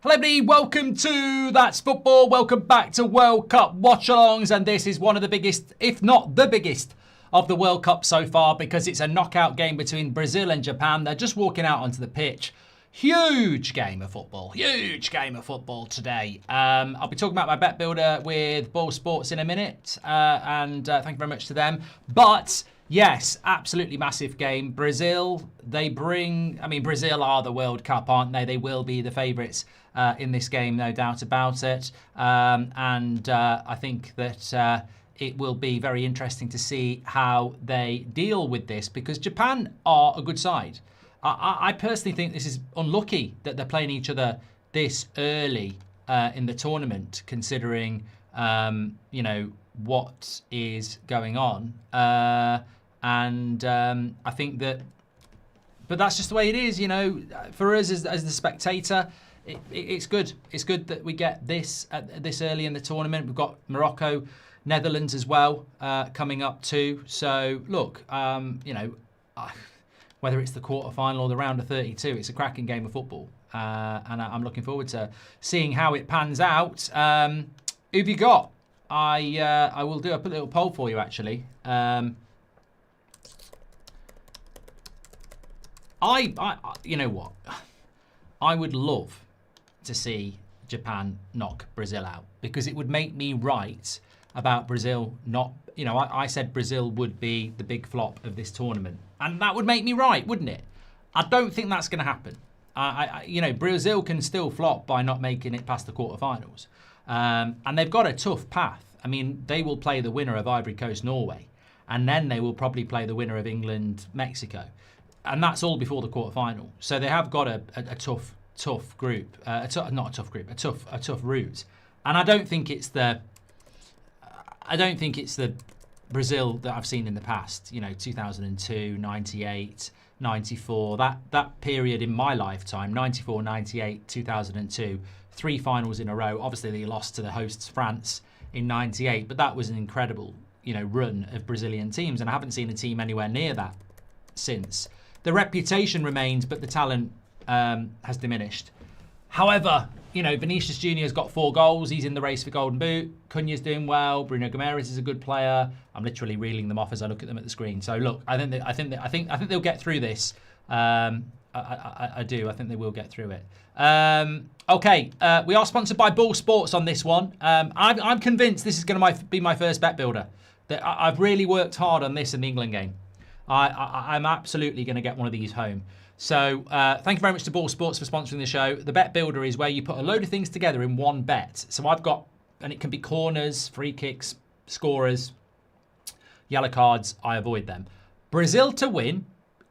Hello everybody, welcome to That's Football. Welcome back to World Cup watch-alongs, and this is one of the biggest, if not the biggest, of the World Cup so far because it's a knockout game between Brazil and Japan. They're just walking out onto the pitch. Huge game of football today. I'll be talking about my bet builder with Ball Sports in a minute, and thank you very much to them. But yes, absolutely massive game. Brazil, Brazil are the World Cup, aren't they? They will be the favourites in this game, no doubt about it. I think that it will be very interesting to see how they deal with this because Japan are a good side. I personally think this is unlucky that they're playing each other this early in the tournament, considering what is going on. I think that, but that's just the way it is. For us as the spectator, it's good. It's good that we get this this early in the tournament. We've got Morocco, Netherlands as well coming up too. So look, whether it's the quarterfinal or the round of 32, it's a cracking game of football, and I'm looking forward to seeing how it pans out. Who've you got? I will do a little poll for you actually. You know what? I would love to see Japan knock Brazil out because it would make me right about Brazil not. I said Brazil would be the big flop of this tournament, and that would make me right, wouldn't it? I don't think that's going to happen. Brazil can still flop by not making it past the quarterfinals, and they've got a tough path. I mean, they will play the winner of Ivory Coast, Norway, and then they will probably play the winner of England, Mexico, and that's all before the quarterfinal. So they have got a tough group, a tough route, and I don't think it's the Brazil that I've seen in the past, 2002, 98, 94, that period in my lifetime, 94, 98, 2002, 3 finals in a row. Obviously, they lost to the hosts France in 98, but that was an incredible, run of Brazilian teams, and I haven't seen a team anywhere near that since. The reputation remains, but the talent has diminished. However, Vinicius Jr. has got 4 goals. He's in the race for Golden Boot. Cunha's doing well. Bruno Guimaraes is a good player. I'm literally reeling them off as I look at them at the screen. So look, I think they'll get through this. I do. I think they will get through it. Okay, we are sponsored by Ball Sports on this one. I'm convinced this is going to be my first bet builder. That I've really worked hard on this in the England game. I'm absolutely going to get one of these home. So thank you very much to Ball Sports for sponsoring the show. The bet builder is where you put a load of things together in one bet. So I've got, and it can be corners, free kicks, scorers, yellow cards. I avoid them. Brazil to win,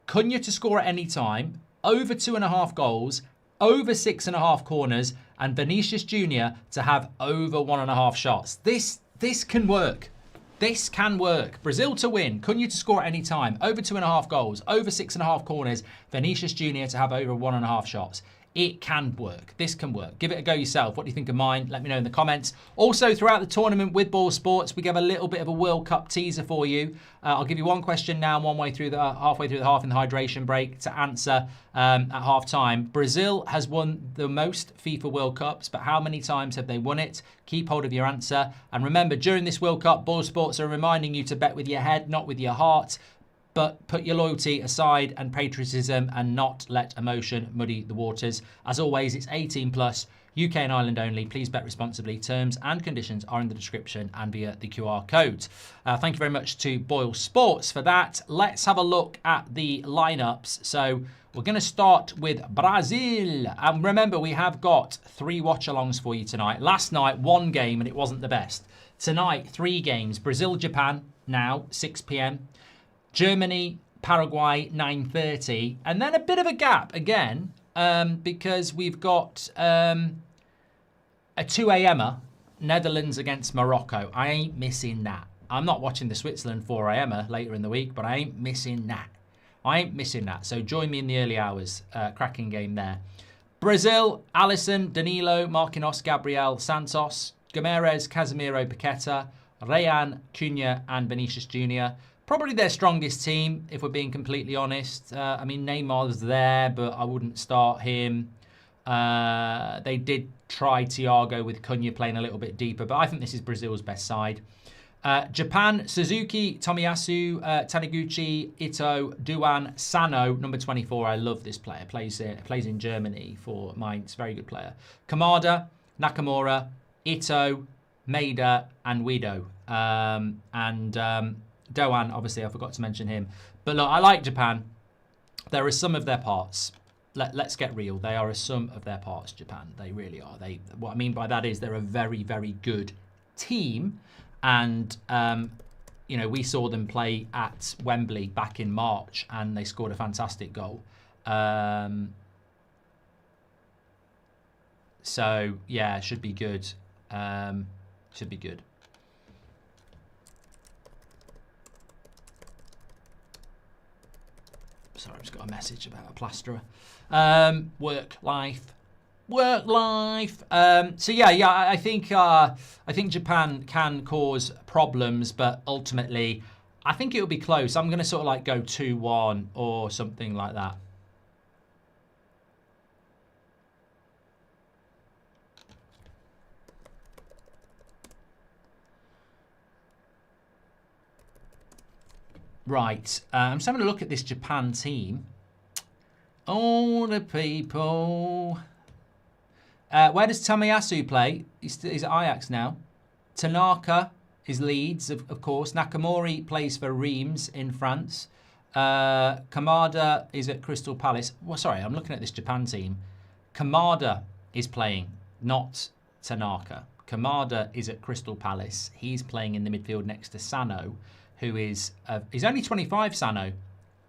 Cunha to score at any time, over 2.5 goals, over 6.5 corners, and Vinicius Jr. to have over 1.5 shots. This can work. This can work. Brazil to win, Cunha to score at any time, over 2.5 goals, over 6.5 corners, Vinicius Jr. to have over 1.5 shots. It can work. This can work. Give it a go yourself. What do you think of mine? Let me know in the comments. Also, throughout the tournament with Ball Sports, we give a little bit of a World Cup teaser for you. I'll give you one question now, halfway through the half in the hydration break to answer at half time. Brazil has won the most FIFA World Cups, but how many times have they won it? Keep hold of your answer. And remember, during this World Cup, Ball Sports are reminding you to bet with your head, not with your heart. But put your loyalty aside and patriotism and not let emotion muddy the waters. As always, it's 18 plus, UK and Ireland only. Please bet responsibly. Terms and conditions are in the description and via the QR code. Thank you very much to Boyle Sports for that. Let's have a look at the lineups. So we're going to start with Brazil. And remember, we have got 3 watch-alongs for you tonight. Last night, 1 game and it wasn't the best. Tonight, 3 games. Brazil-Japan now, 6 p.m. Germany, Paraguay, 9:30. And then a bit of a gap again because we've got a 2 a.m.er, Netherlands against Morocco. I ain't missing that. I'm not watching the Switzerland 4 a.m.er later in the week, but I ain't missing that. So join me in the early hours. Cracking game there. Brazil, Alisson, Danilo, Marquinhos, Gabriel, Santos, Guimaraes, Casemiro, Paqueta, Rayan, Cunha, and Vinicius Jr. Probably their strongest team, if we're being completely honest. Neymar's there, but I wouldn't start him. They did try Thiago with Cunha playing a little bit deeper, but I think this is Brazil's best side. Japan, Suzuki, Tomiyasu, Taniguchi, Ito, Duan, Sano, number 24. I love this player. Plays in Germany for Mainz. Very good player. Kamada, Nakamura, Ito, Maeda, and Wido. Doan, obviously, I forgot to mention him. But look, I like Japan. There are some of their parts. Let's get real. They are a sum of their parts, Japan. They really are. What I mean by that is they're a very, very good team. And, we saw them play at Wembley back in March, and they scored a fantastic goal. So, yeah, should be good. Should be good. Sorry, I've just got a message about a plasterer. Work life. So yeah, I think Japan can cause problems, but ultimately, I think it'll be close. I'm going to sort of like go 2-1 or something like that. Right, I'm just having a look at this Japan team. All the people. Where does Tomiyasu play? He's at Ajax now. Tanaka is Leeds, of course. Nakamori plays for Reims in France. Kamada is at Crystal Palace. Well, sorry, I'm looking at this Japan team. Kamada is playing, not Tanaka. Kamada is at Crystal Palace. He's playing in the midfield next to Sano, who is... he's only 25, Sano,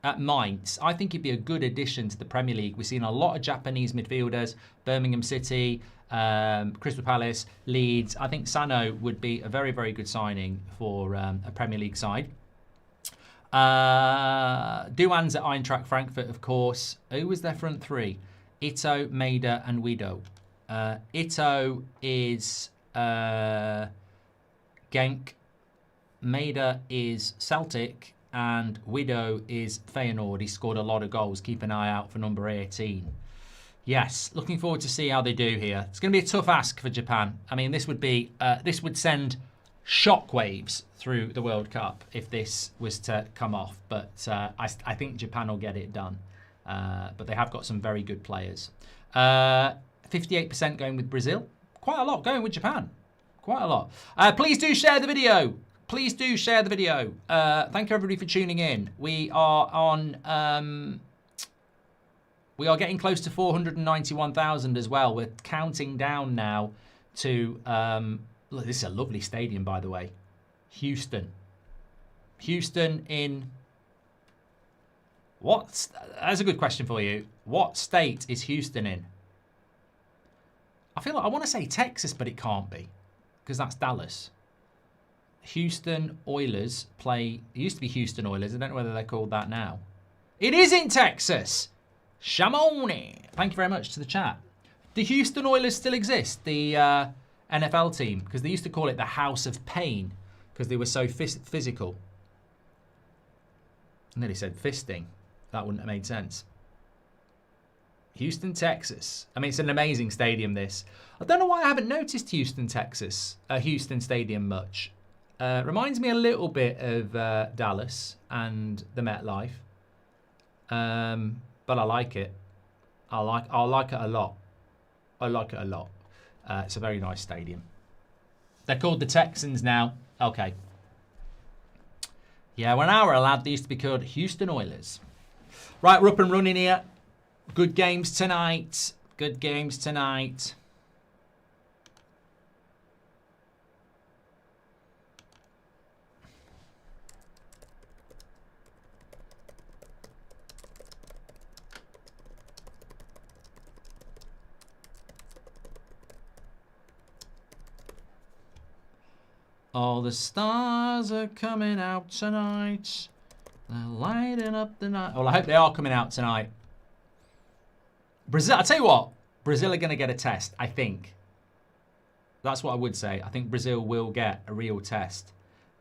at Mainz. I think he'd be a good addition to the Premier League. We've seen a lot of Japanese midfielders, Birmingham City, Crystal Palace, Leeds. I think Sano would be a very, very good signing for a Premier League side. Duan's at Eintracht Frankfurt, of course. Who was their front three? Ito, Maeda, and Wido. Ito is Genk. Maeda is Celtic. And Wido is Feyenoord. He scored a lot of goals. Keep an eye out for number 18. Yes, looking forward to see how they do here. It's going to be a tough ask for Japan. I mean, this would send shockwaves through the World Cup if this was to come off. But I think Japan will get it done. But they have got some very good players. 58% going with Brazil. Quite a lot going with Japan. Quite a lot. Please do share the video. Please do share the video. Thank you everybody for tuning in. We are on. We are getting close to 491,000 as well. We're counting down now to. Look, this is a lovely stadium, by the way. Houston. Houston in. That's a good question for you. What state is Houston in? I feel like I want to say Texas, but it can't be, because that's Dallas. Houston Oilers play... It used to be Houston Oilers. I don't know whether they're called that now. It is in Texas. Shamoni. Thank you very much to the chat. Do Houston Oilers still exist? The NFL team? Because they used to call it the House of Pain because they were so physical. I nearly said fisting. That wouldn't have made sense. Houston, Texas. I mean, it's an amazing stadium, this. I don't know why I haven't noticed Houston, Texas. Houston Stadium much. Reminds me a little bit of Dallas and the MetLife, but I like it. I like it a lot. I like it a lot. It's a very nice stadium. They're called the Texans now. Okay. Yeah, when I were a lad, they used to be called Houston Oilers. Right, we're up and running here. Good games tonight. Good games tonight. All the stars are coming out tonight. They're lighting up the night. Well, I hope they are coming out tonight. Brazil, I'll tell you what. Brazil are going to get a test, I think. That's what I would say. I think Brazil will get a real test.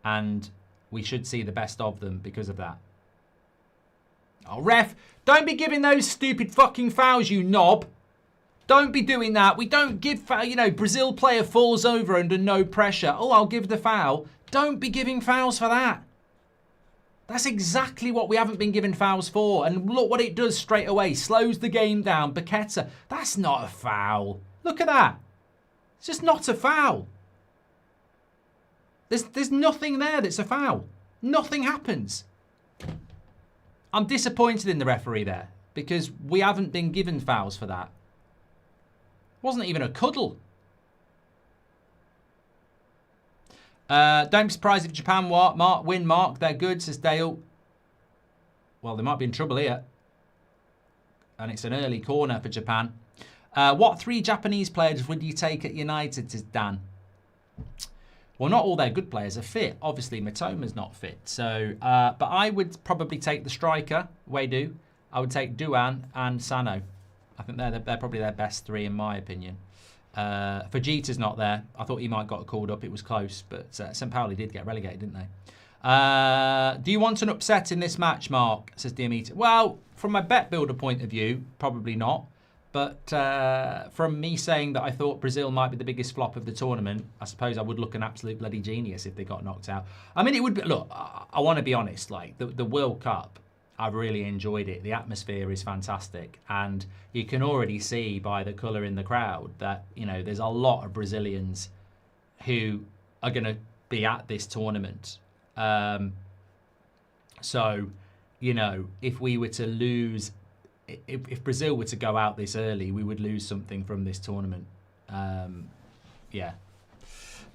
And we should see the best of them because of that. Oh, ref, don't be giving those stupid fucking fouls, you knob. Don't be doing that. We don't give, you know, Brazil player falls over under no pressure. Oh, I'll give the foul. Don't be giving fouls for that. That's exactly what we haven't been given fouls for. And look what it does straight away. Slows the game down. Paqueta. That's not a foul. Look at that. It's just not a foul. There's nothing there that's a foul. Nothing happens. I'm disappointed in the referee there because we haven't been given fouls for that. Wasn't even a cuddle. Don't be surprised if Japan win, Mark. They're good, says Dale. Well, they might be in trouble here. And it's an early corner for Japan. What 3 Japanese players would you take at United, says Dan? Well, not all their good players are fit. Obviously, Mitoma's not fit. So, but I would probably take the striker, Wedu. I would take Duan and Sano. I think they're probably their best 3 in my opinion. Fujita's not there. I thought he might got called up. It was close, but St. Pauli did get relegated, didn't they? Do you want an upset in this match, Mark? Says Diamita. Well, from my bet builder point of view, probably not. But from me saying that I thought Brazil might be the biggest flop of the tournament, I suppose I would look an absolute bloody genius if they got knocked out. I mean, it would be... Look, I want to be honest. Like, the World Cup, I've really enjoyed it. The atmosphere is fantastic. And you can already see by the colour in the crowd that, you know, there's a lot of Brazilians who are going to be at this tournament. So, you know, if we were to lose... If Brazil were to go out this early, we would lose something from this tournament. Yeah.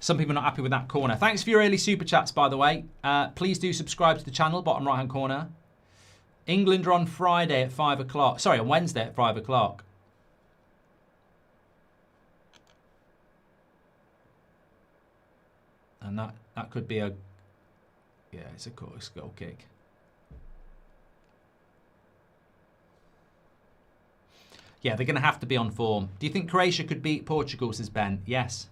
Some people are not happy with that corner. Thanks for your early super chats, by the way. Please do subscribe to the channel, bottom right-hand corner. England are on Friday at 5 o'clock. Sorry, on Wednesday at 5 o'clock. And that could be a... Yeah, it's a goal kick. Yeah, they're going to have to be on form. Do you think Croatia could beat Portugal, says Ben? Yes.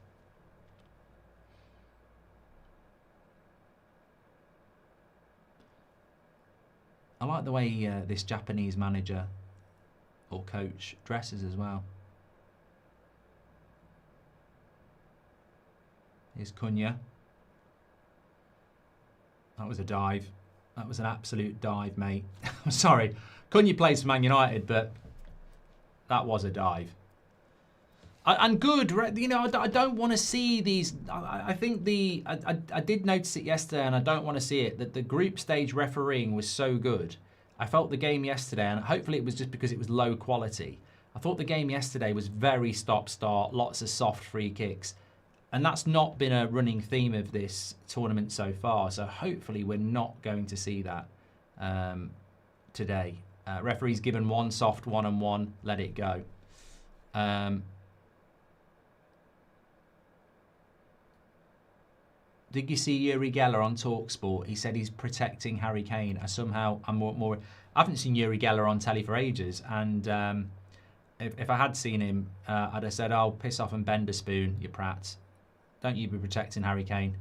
I like the way this Japanese manager or coach dresses as well. Here's Cunha. That was a dive. That was an absolute dive, mate. I'm sorry. Cunha plays for Man United, but... that was a dive. And good, you know, I don't want to see these. I think I did notice it yesterday and I don't want to see it, that the group stage refereeing was so good. I felt the game yesterday, and hopefully it was just because it was low quality. I thought the game yesterday was very stop-start, lots of soft free kicks. And that's not been a running theme of this tournament so far. So hopefully we're not going to see that today. Referee's given one soft one-on-one, let it go. Did you see Yuri Geller on TalkSport? He said he's protecting Harry Kane. I'm more. I haven't seen Yuri Geller on telly for ages, and if I had seen him, I'd have said, "Oh, piss off and bend a spoon, you prat. Don't you be protecting Harry Kane."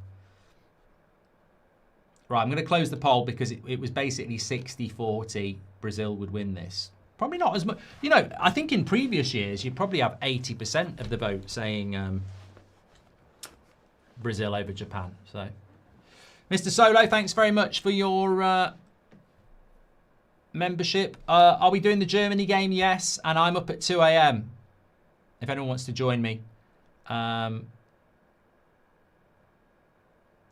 Right, I'm going to close the poll because it was basically 60-40. Brazil would win this. Probably not as much. You know, I think in previous years, you'd probably have 80% of the vote saying Brazil over Japan. So, Mr. Solo, thanks very much for your membership. Are we doing the Germany game? Yes. And I'm up at 2 a.m. if anyone wants to join me.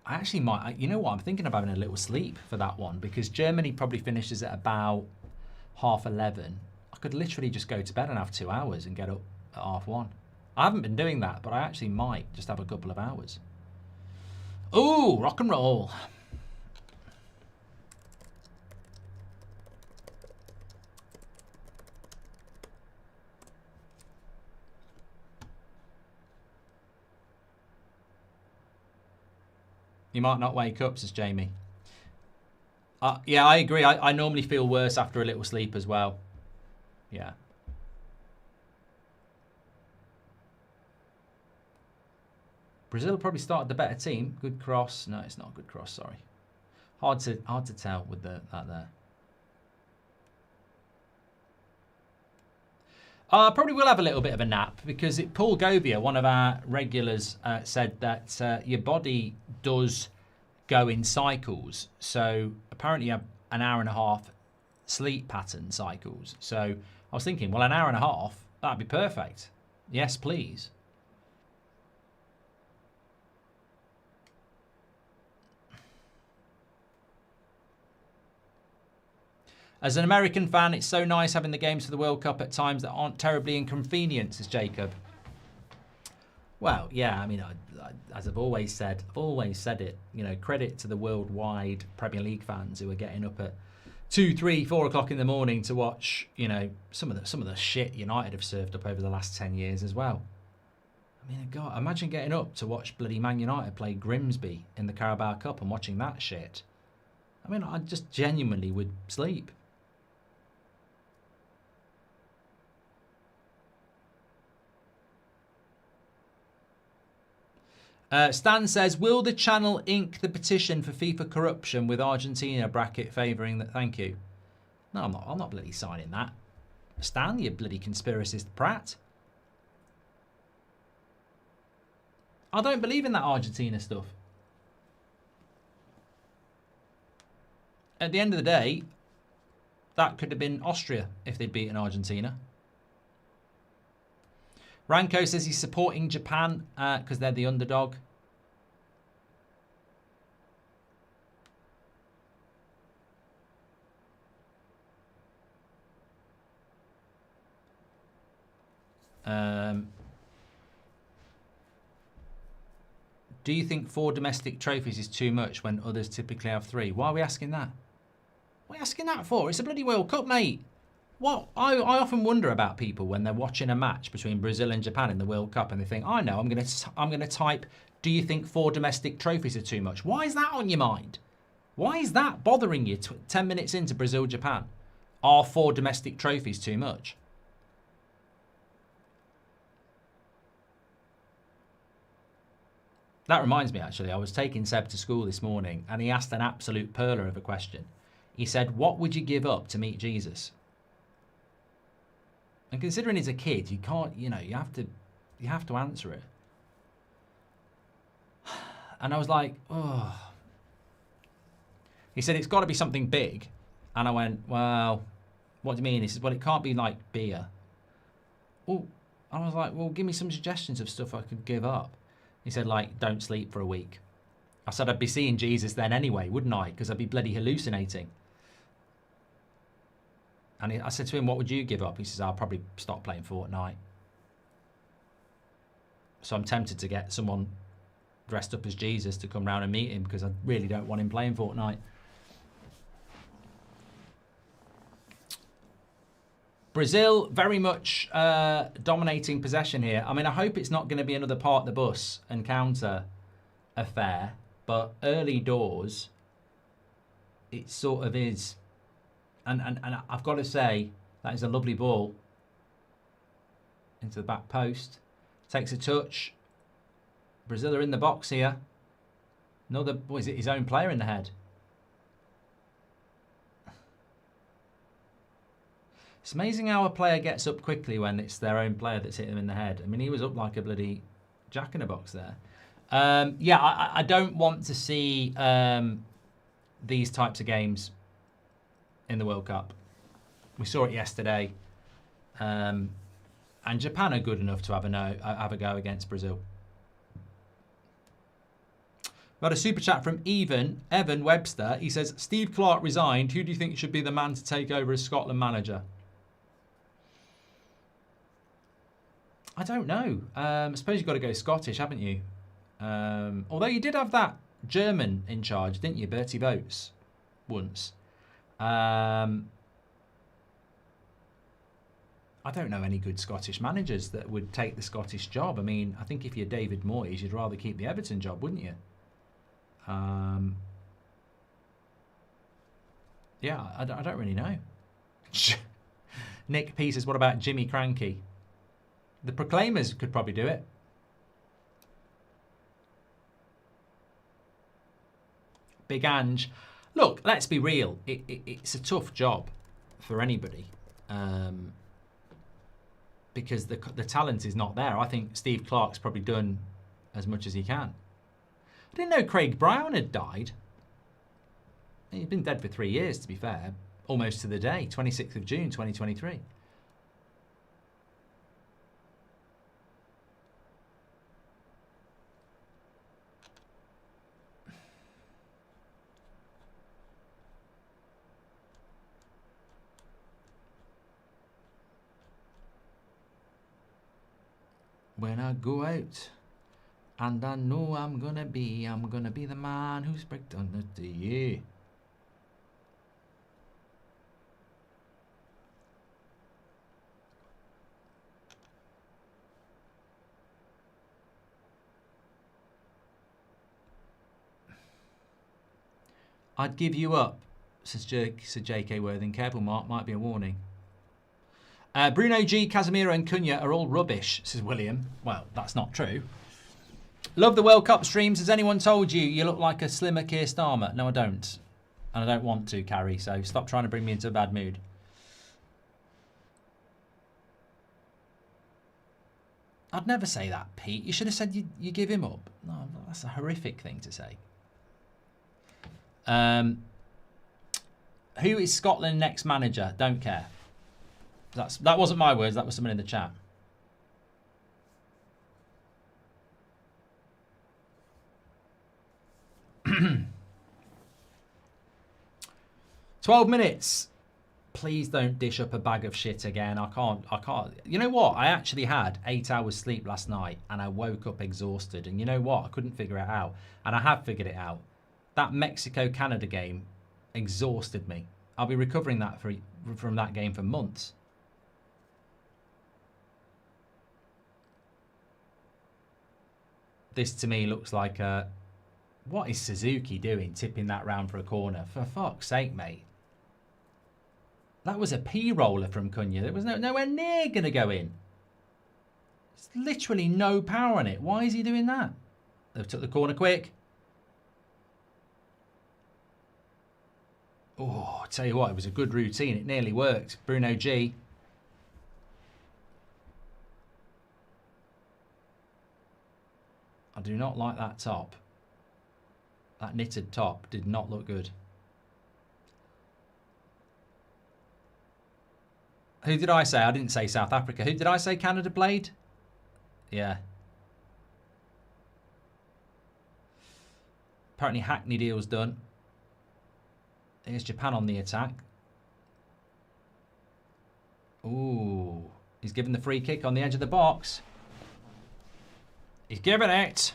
I actually might, you know what, I'm thinking of having a little sleep for that one because Germany probably finishes at about 11:30. I could literally just go to bed and have 2 hours and get up at 1:30. I haven't been doing that, but I actually might just have a couple of hours. Ooh, rock and roll. You might not wake up, says Jamie. Yeah, I agree. I normally feel worse after a little sleep as well. Yeah. Brazil probably started the better team. Good cross. No, it's not a good cross, sorry. Hard to tell with that there. I probably will have a little bit of a nap because Paul Govia, one of our regulars, said that your body does go in cycles. So apparently you have an hour and a half sleep pattern cycles. So I was thinking, well, an hour and a half, that'd be perfect. Yes, please. As an American fan, it's so nice having the games for the World Cup at times that aren't terribly inconvenient, says Jacob. Well, yeah, I mean, as I've always said it, you know, credit to the worldwide Premier League fans who are getting up at 2, 3, 4 o'clock in the morning to watch, you know, some of the shit United have served up over the last 10 years as well. I mean, God, imagine getting up to watch bloody Man United play Grimsby in the Carabao Cup and watching that shit. I mean, I just genuinely would sleep. Stan says, will the channel ink the petition for FIFA corruption with Argentina bracket favouring that? Thank you. No, I'm not bloody signing that. Stan, you bloody conspiracist prat. I don't believe in that Argentina stuff. At the end of the day, that could have been Austria if they'd beaten Argentina. Ranko says he's supporting Japan because they're the underdog. Do you think 4 domestic trophies is too much when others typically have 3? Why are we asking that? What are you asking that for? It's a bloody World Cup, mate. What I often wonder about people when they're watching a match between Brazil and Japan in the World Cup and they think, I know, I'm gonna type, do you think 4 domestic trophies are too much? Why is that on your mind? Why is that bothering you 10 minutes into Brazil-Japan? Are 4 domestic trophies too much? That reminds me, actually, I was taking Seb to school this morning and he asked an absolute perler of a question. He said, what would you give up to meet Jesus? And considering he's a kid, you can't, you know, you have to answer it. And I was like, oh. He said, it's got to be something big. And I went, well, what do you mean? He said, well, it can't be like beer. Oh, I was like, well, give me some suggestions of stuff I could give up. He said, like, don't sleep for a week. I said, I'd be seeing Jesus then anyway, wouldn't I? Because I'd be bloody hallucinating. And I said to him, what would you give up? He says, I'll probably stop playing Fortnite. So I'm tempted to get someone dressed up as Jesus to come round and meet him because I really don't want him playing Fortnite. Brazil very much dominating possession here. I mean, I hope it's not going to be another part the bus and counter affair, but early doors, it sort of is. And I've got to say, that is a lovely ball into the back post. Takes a touch. Brazil are in the box here. Another, what is it, his own player in the head? It's amazing how a player gets up quickly when it's their own player that's hit him in the head. I mean, he was up like a bloody jack-in-a-box there. Yeah, I don't want to see these types of games in the World Cup. We saw it yesterday. And Japan are good enough to have a go against Brazil. Got a super chat from Evan Webster. He says, Steve Clarke resigned. Who do you think should be the man to take over as Scotland manager? I don't know. I suppose you've got to go Scottish, haven't you? Although you did have that German in charge, didn't you? Bertie Boats once. I don't know any good Scottish managers that would take the Scottish job. I mean, I think if you're David Moyes, you'd rather keep the Everton job, wouldn't you? Yeah, I don't really know. Nick P says, what about Jimmy Cranky? The Proclaimers could probably do it. Big Ange. Look, let's be real. It's a tough job for anybody. because the talent is not there. I think Steve Clarke's probably done as much as he can. I didn't know Craig Brown had died. He's been dead for 3 years, to be fair. Almost to the day, 26th of June, 2023. When I go out, and I know I'm gonna be the man who's break down the day. I'd give you up, says J.K. Worthing. Careful, Mark, might be a warning. Bruno G, Casemiro and Cunha are all rubbish, says William. Well, that's not true. Love the World Cup streams. Has anyone told you you look like a slimmer Keir Starmer? No, I don't. And I don't want to, Carrie, so stop trying to bring me into a bad mood. I'd never say that, Pete. You should have said you give him up. No, that's a horrific thing to say. Who is Scotland's next manager? Don't care. That wasn't my words. That was someone in the chat. "12 minutes. Please don't dish up a bag of shit again. I can't. You know what? I actually had 8 hours sleep last night and I woke up exhausted. And you know what? I couldn't figure it out. And I have figured it out. That Mexico-Canada game exhausted me. I'll be recovering that from that game for months. This to me looks like a... What is Suzuki doing, tipping that round for a corner? For fuck's sake, mate. That was a P-roller from Cunha. It was nowhere near going to go in. There's literally no power on it. Why is he doing that? They took the corner quick. Oh, I tell you what, it was a good routine. It nearly worked. Bruno G. I do not like that top. That knitted top did not look good. Who did I say? I didn't say South Africa. Who did I say Canada played? Yeah. Apparently Hackney deal's done. Here's Japan on the attack. Ooh. He's given the free kick on the edge of the box. He's given it.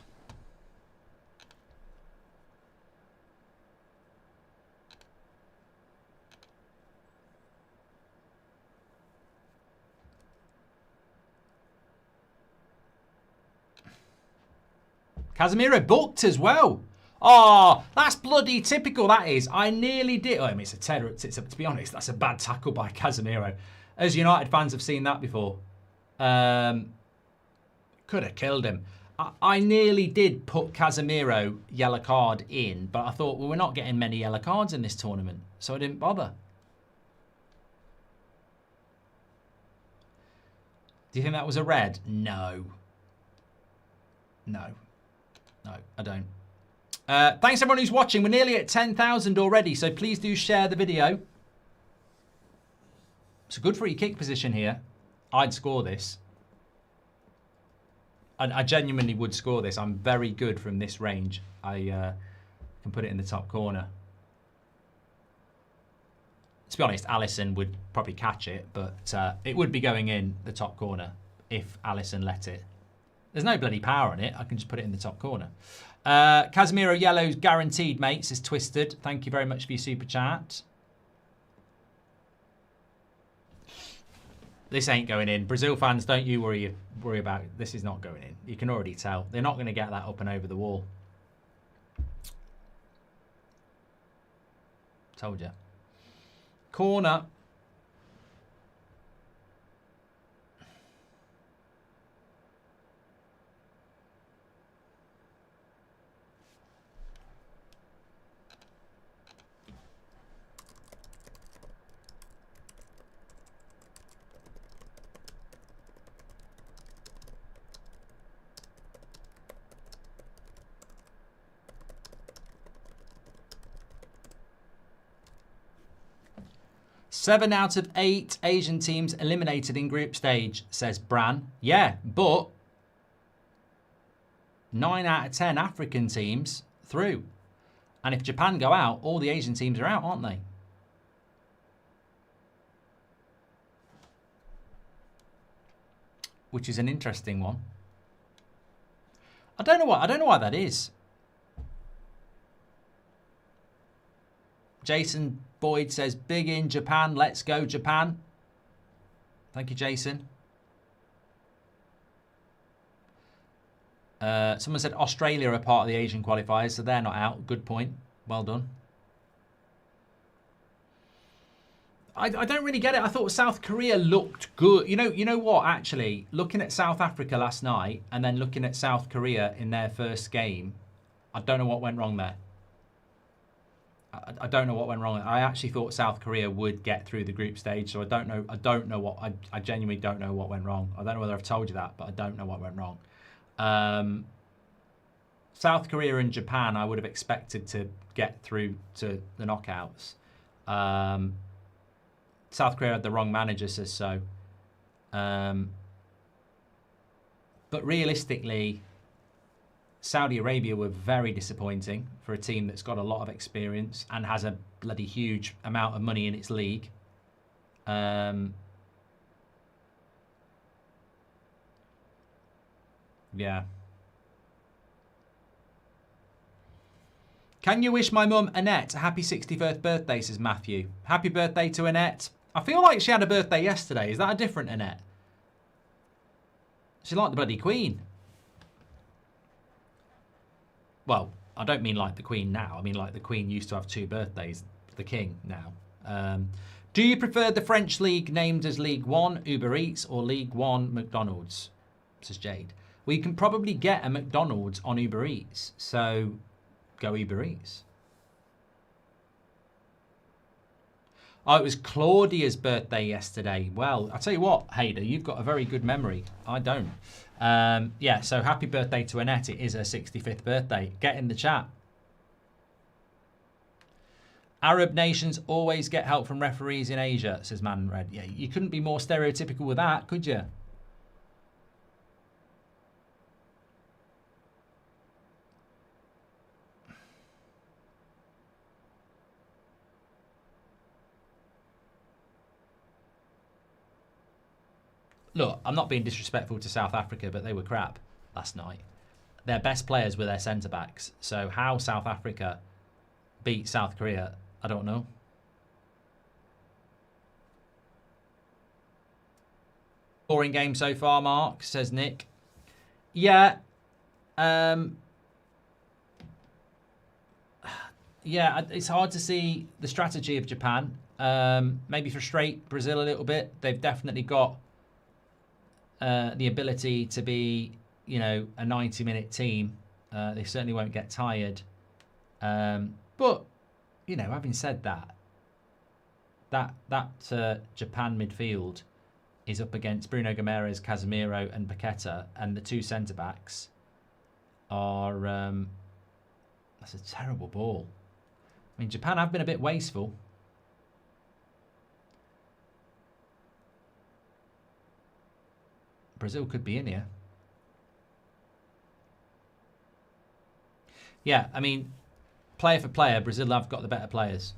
Casemiro booked as well. Oh, that's bloody typical, that is. I nearly did. Oh, I mean, it's a terror. To be honest, that's a bad tackle by Casemiro. As United fans have seen that before. Could have killed him. I nearly did put Casemiro yellow card in, but I thought, well, we're not getting many yellow cards in this tournament, so I didn't bother. Do you think that was a red? No. No. No, I don't. Thanks everyone who's watching. We're nearly at 10,000 already, so please do share the video. It's a good free kick position here. I'd score this. I genuinely would score this. I'm very good from this range. I can put it in the top corner. To be honest, Alisson would probably catch it, but it would be going in the top corner if Alisson let it. There's no bloody power in it. I can just put it in the top corner. Casemiro yellow's guaranteed, mates, is Twisted. Thank you very much for your super chat. This ain't going in. Brazil fans, don't you worry about it. This is not going in. You can already tell. They're not going to get that up and over the wall. Told you. Corner. 7 out of 8 Asian teams eliminated in group stage, says Bran. Yeah, but 9 out of 10 African teams through. And if Japan go out, all the Asian teams are out, aren't they? Which is an interesting one. I don't know why that is. Jason Boyd says, big in Japan, let's go Japan. Thank you, Jason. Someone said Australia are part of the Asian qualifiers, so they're not out. Good point. Well done. I don't really get it. I thought South Korea looked good. You know what, actually? Looking at South Africa last night and then looking at South Korea in their first game, I don't know what went wrong there. I don't know what went wrong. I actually thought South Korea would get through the group stage, so I don't know what. I genuinely don't know what went wrong. I don't know whether I've told you that, but I don't know what went wrong. South Korea and Japan, I would have expected to get through to the knockouts. South Korea had the wrong manager, says so. But realistically, Saudi Arabia were very disappointing for a team that's got a lot of experience and has a bloody huge amount of money in its league. Yeah. Can you wish my mum, Annette, a happy 61st birthday, says Matthew. Happy birthday to Annette. I feel like she had a birthday yesterday. Is that a different Annette? She's like the bloody Queen. Well, I don't mean like the Queen now. I mean like the Queen used to have 2 birthdays. The King now. Do you prefer the French league named as League One, Uber Eats, or League One, McDonald's? Says Jade. We can probably get a McDonald's on Uber Eats. So go Uber Eats. Oh, it was Claudia's birthday yesterday. Well, I'll tell you what, Hader, you've got a very good memory. I don't. Yeah, so happy birthday to Annette. It is her 65th birthday. Get in the chat. Arab nations always get help from referees in Asia, says Man Red. Yeah, you couldn't be more stereotypical with that, could you? Look, I'm not being disrespectful to South Africa, but they were crap last night. Their best players were their centre-backs. So how South Africa beat South Korea, I don't know. Boring game so far, Mark, says Nick. Yeah. Yeah, it's hard to see the strategy of Japan. Maybe frustrate Brazil a little bit. They've definitely got the ability to be, you know, a 90-minute team. They certainly won't get tired. But, you know, having said that, that Japan midfield is up against Bruno Gomes, Casemiro and Paqueta, and the 2 centre-backs are... that's a terrible ball. I mean, Japan have been a bit wasteful. Brazil could be in here. Yeah, I mean, player for player, Brazil have got the better players.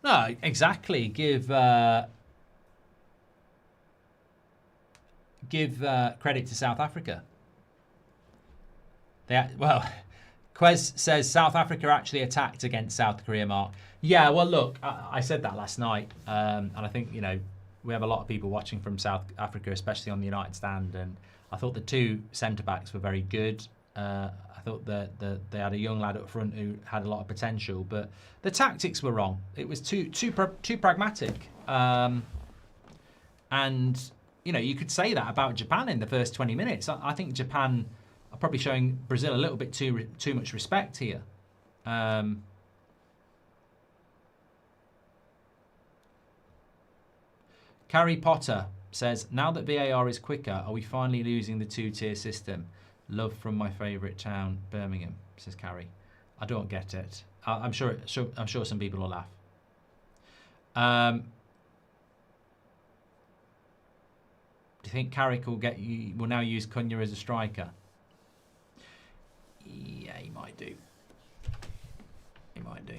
No, exactly. Give credit to South Africa. Well, Quez says South Africa actually attacked against South Korea, Mark. Yeah, well, look, I said that last night, and I think, you know, we have a lot of people watching from South Africa, especially on the United Stand, and I thought the 2 centre-backs were very good. I thought that they had a young lad up front who had a lot of potential, but the tactics were wrong. It was too pragmatic. And, you know, you could say that about Japan in the first 20 minutes. I think Japan are probably showing Brazil a little bit too much respect here. Carrie Potter says, now that VAR is quicker, are we finally losing the two-tier system? Love from my favourite town, Birmingham, says Carrie. I don't get it. I'm sure some people will laugh. Do you think Carrick will now use Cunha as a striker? Yeah, he might do. He might do.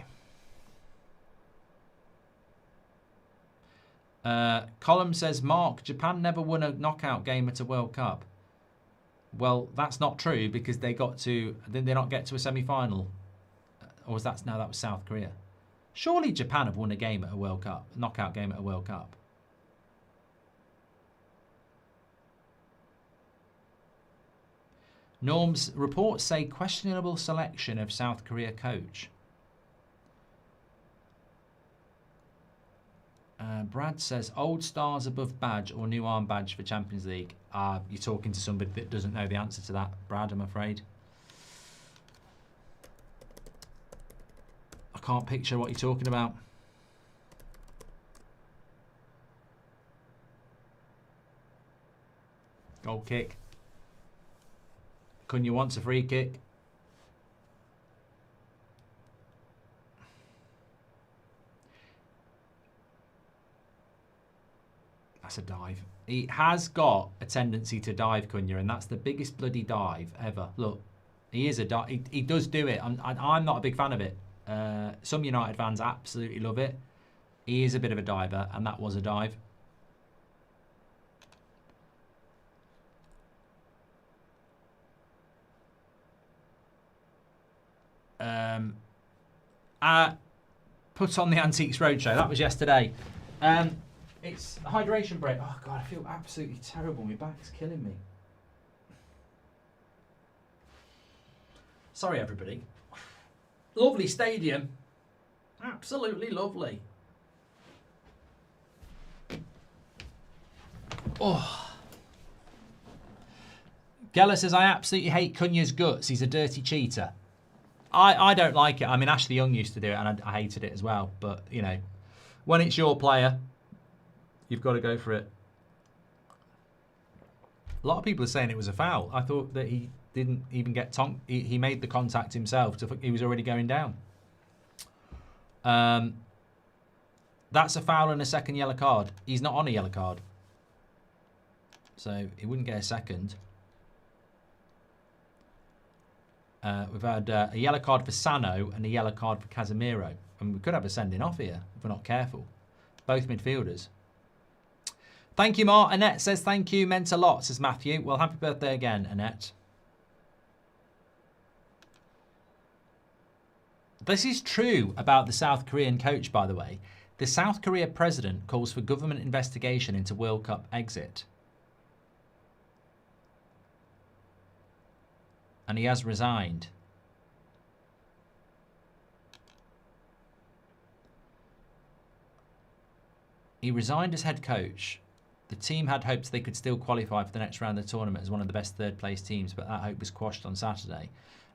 Column says, Mark, Japan never won a knockout game at a World Cup. Well, that's not true because did they not get to a semi-final? Or was that, no, that was South Korea. Surely Japan have won a game at a World Cup, a knockout game at a World Cup. Norm's reports say questionable selection of South Korea coach. Brad says, old stars above badge or new arm badge for Champions League. You're talking to somebody that doesn't know the answer to that, Brad, I'm afraid. I can't picture what you're talking about. Goal kick. Cunha wants a free kick. That's a dive. He has got a tendency to dive, Cunha, and that's the biggest bloody dive ever. Look, he is a dive. He does do it. I'm not a big fan of it. Some United fans absolutely love it. He is a bit of a diver, and that was a dive. Put on the Antiques Roadshow. That was yesterday. It's a hydration break. Oh, God, I feel absolutely terrible. My back's killing me. Sorry, everybody. Lovely stadium. Absolutely lovely. Oh. Geller says, I absolutely hate Cunha's guts. He's a dirty cheater. I don't like it. I mean, Ashley Young used to do it, and I hated it as well. But, you know, when it's your player, you've got to go for it. A lot of people are saying it was a foul. I thought that he didn't even get he made the contact himself. He was already going down. That's a foul and a second yellow card. He's not on a yellow card. So he wouldn't get a second. We've had a yellow card for Sano and a yellow card for Casemiro. And we could have a sending off here if we're not careful. Both midfielders. Thank you, Mark. Annette says thank you. Meant a lot, says Matthew. Well, happy birthday again, Annette. This is true about the South Korean coach, by the way. The South Korea president calls for government investigation into World Cup exit. And he has resigned. He resigned as head coach. The team had hopes they could still qualify for the next round of the tournament as one of the best third-place teams, but that hope was quashed on Saturday.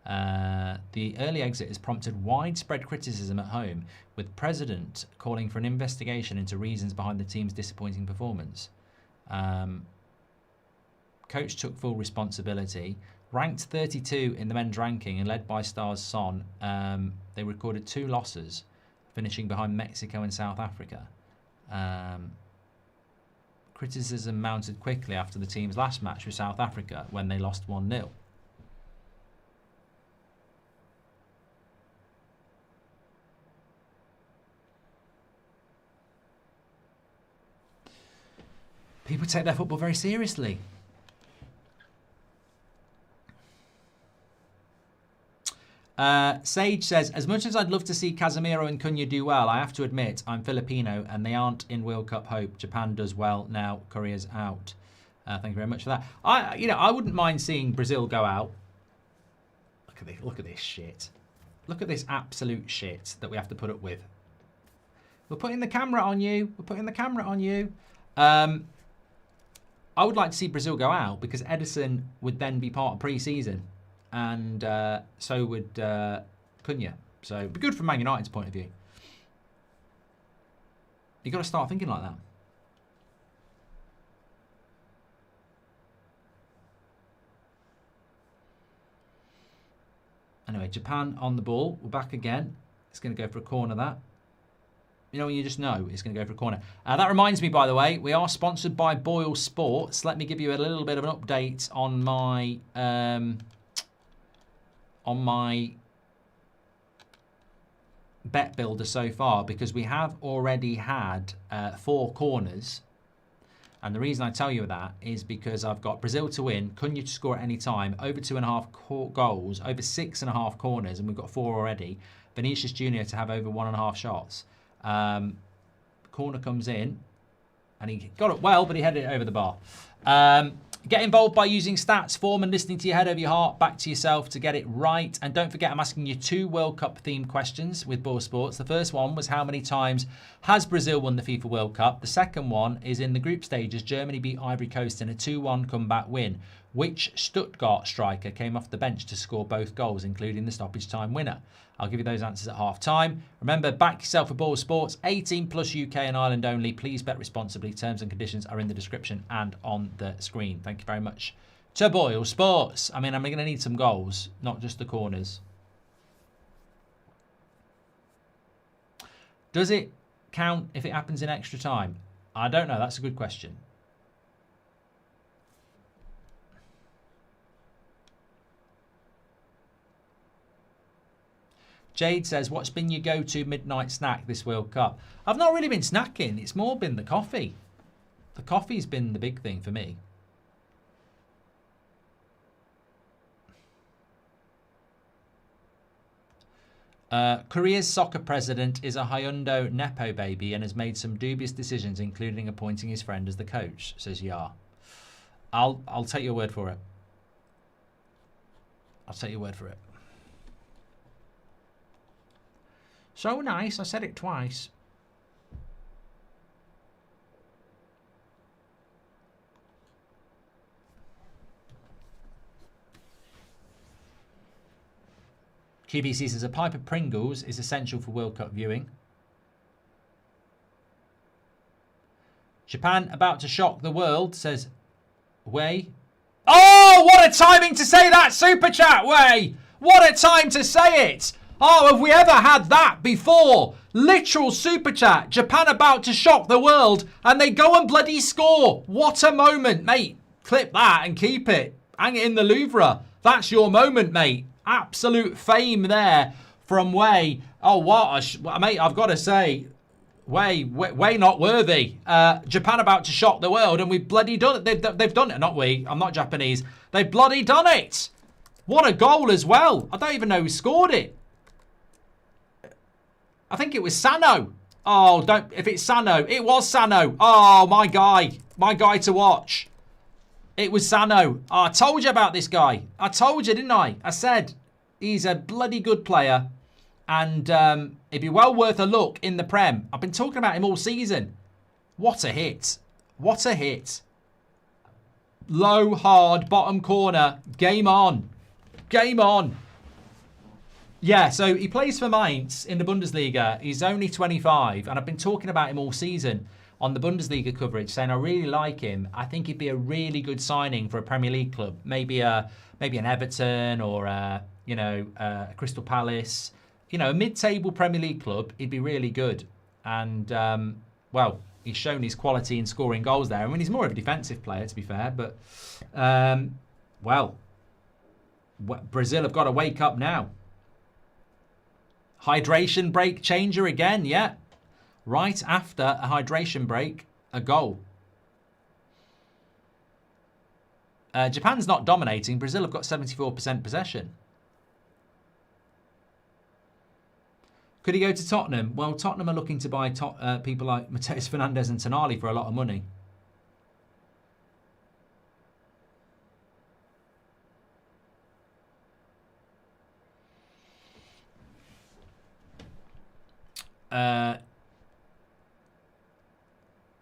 The early exit has prompted widespread criticism at home, with President calling for an investigation into reasons behind the team's disappointing performance. Coach took full responsibility. Ranked 32 in the men's ranking and led by stars Son, they recorded 2 losses, finishing behind Mexico and South Africa. Criticism mounted quickly after the team's last match with South Africa when they lost 1-0. People take their football very seriously. Sage says, as much as I'd love to see Casemiro and Cunha do well, I have to admit I'm Filipino and they aren't in World Cup hope. Japan does well now. Korea's out. Thank you very much for that. I wouldn't mind seeing Brazil go out. Look at this. Look at this shit. Look at this absolute shit that we have to put up with. We're putting the camera on you. We're putting the camera on you. I would like to see Brazil go out because Edison would then be part of pre-season. And so would Cunha. So it'd be good from Man United's point of view. You've got to start thinking like that. Anyway, Japan on the ball. We're back again. It's going to go for a corner, that. You know, you just know it's going to go for a corner. That reminds me, by the way, we are sponsored by Boyle Sports. Let me give you a little bit of an update on my bet builder so far, because we have already had 4 corners. And the reason I tell you that is because I've got Brazil to win, Cunha to score at any time, over 2.5 goals, over 6.5 corners, and we've got 4 already. Vinicius Jr. to have over 1.5 shots. Corner comes in, and he got it well, but he headed it over the bar. Get involved by using stats, form, and listening to your head over your heart, back to yourself to get it right. And don't forget, I'm asking you 2 World Cup themed questions with Boyle Sports. The first one was, how many times has Brazil won the FIFA World Cup? The second one is, in the group stages, Germany beat Ivory Coast in a 2-1 comeback win. Which Stuttgart striker came off the bench to score both goals, including the stoppage time winner? I'll give you those answers at half time. Remember, back yourself with Boyle Sports, 18 plus UK and Ireland only. Please bet responsibly. Terms and conditions are in the description and on the screen. Thank you very much to Boyle Sports. I mean, I'm going to need some goals, not just the corners. Does it count if it happens in extra time? I don't know. That's a good question. Jade says, what's been your go-to midnight snack this World Cup? I've not really been snacking. It's more been the coffee. The coffee's been the big thing for me. Korea's soccer president is a Hyundai Nepo baby and has made some dubious decisions, including appointing his friend as the coach, says Yar. I'll take your word for it. I'll take your word for it. So nice, I said it twice. QVC says, a pipe of Pringles is essential for World Cup viewing. Japan about to shock the world, says Wei. Oh, what a timing to say that, Super Chat, Wei! What a time to say it! Oh, have we ever had that before? Literal Super Chat. Japan about to shock the world, and they go and bloody score. What a moment, mate. Clip that and keep it. Hang it in the Louvre. That's your moment, mate. Absolute fame there from Wei. Oh, what a... mate, I've got to say, Wei not worthy. Japan about to shock the world, and we've bloody done it. They've done it. Not we. I'm not Japanese. They've bloody done it. What a goal as well. I don't even know who scored it. I think it was Sano. Oh, don't... if it's Sano. It was Sano. Oh, my guy to watch. It was Sano. Oh, I told you about this guy. I told you, didn't I? I said he's a bloody good player. And it'd be well worth a look in the Prem. I've been talking about him all season. What a hit. What a hit. Low, hard, bottom corner. Game on. Game on. Yeah, so he plays for Mainz in the Bundesliga. He's only 25, and I've been talking about him all season on the Bundesliga coverage, saying I really like him. I think he'd be a really good signing for a Premier League club, maybe an Everton or Crystal Palace. You know, a mid-table Premier League club. He'd be really good, and well, he's shown his quality in scoring goals there. I mean, he's more of a defensive player, to be fair, but well, Brazil have got to wake up now. Hydration break changer again, yeah. Right after a hydration break, a goal. Japan's not dominating. Brazil have got 74% possession. Could he go to Tottenham? Well, Tottenham are looking to buy people like Mateus Fernandes and Tonali for a lot of money.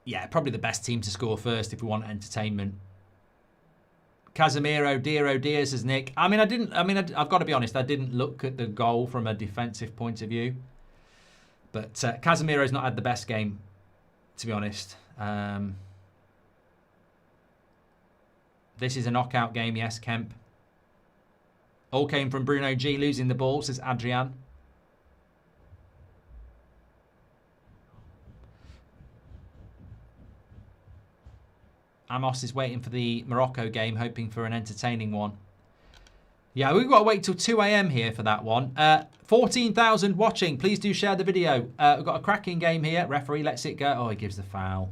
Yeah, probably the best team to score first if we want entertainment. Casemiro, dear oh dear, says Nick. I mean, I've got to be honest. I didn't look at the goal from a defensive point of view. But Casemiro's not had the best game, to be honest. This is a knockout game, yes, Kemp. All came from Bruno G losing the ball, says Adrian. Amos is waiting for the Morocco game, hoping for an entertaining one. Yeah, we've got to wait till 2 a.m. here for that one. 14,000 watching. Please do share the video. We've got a cracking game here. Referee lets it go. Oh, he gives the foul.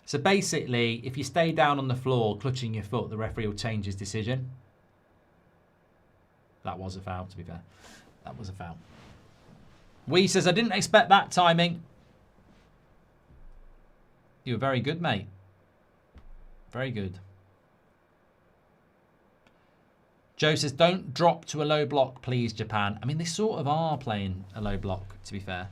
So basically, if you stay down on the floor clutching your foot, the referee will change his decision. That was a foul, to be fair. That was a foul. Wee says, I didn't expect that timing. You were very good, mate. Very good. Joe says, don't drop to a low block, please, Japan. I mean, they sort of are playing a low block, to be fair.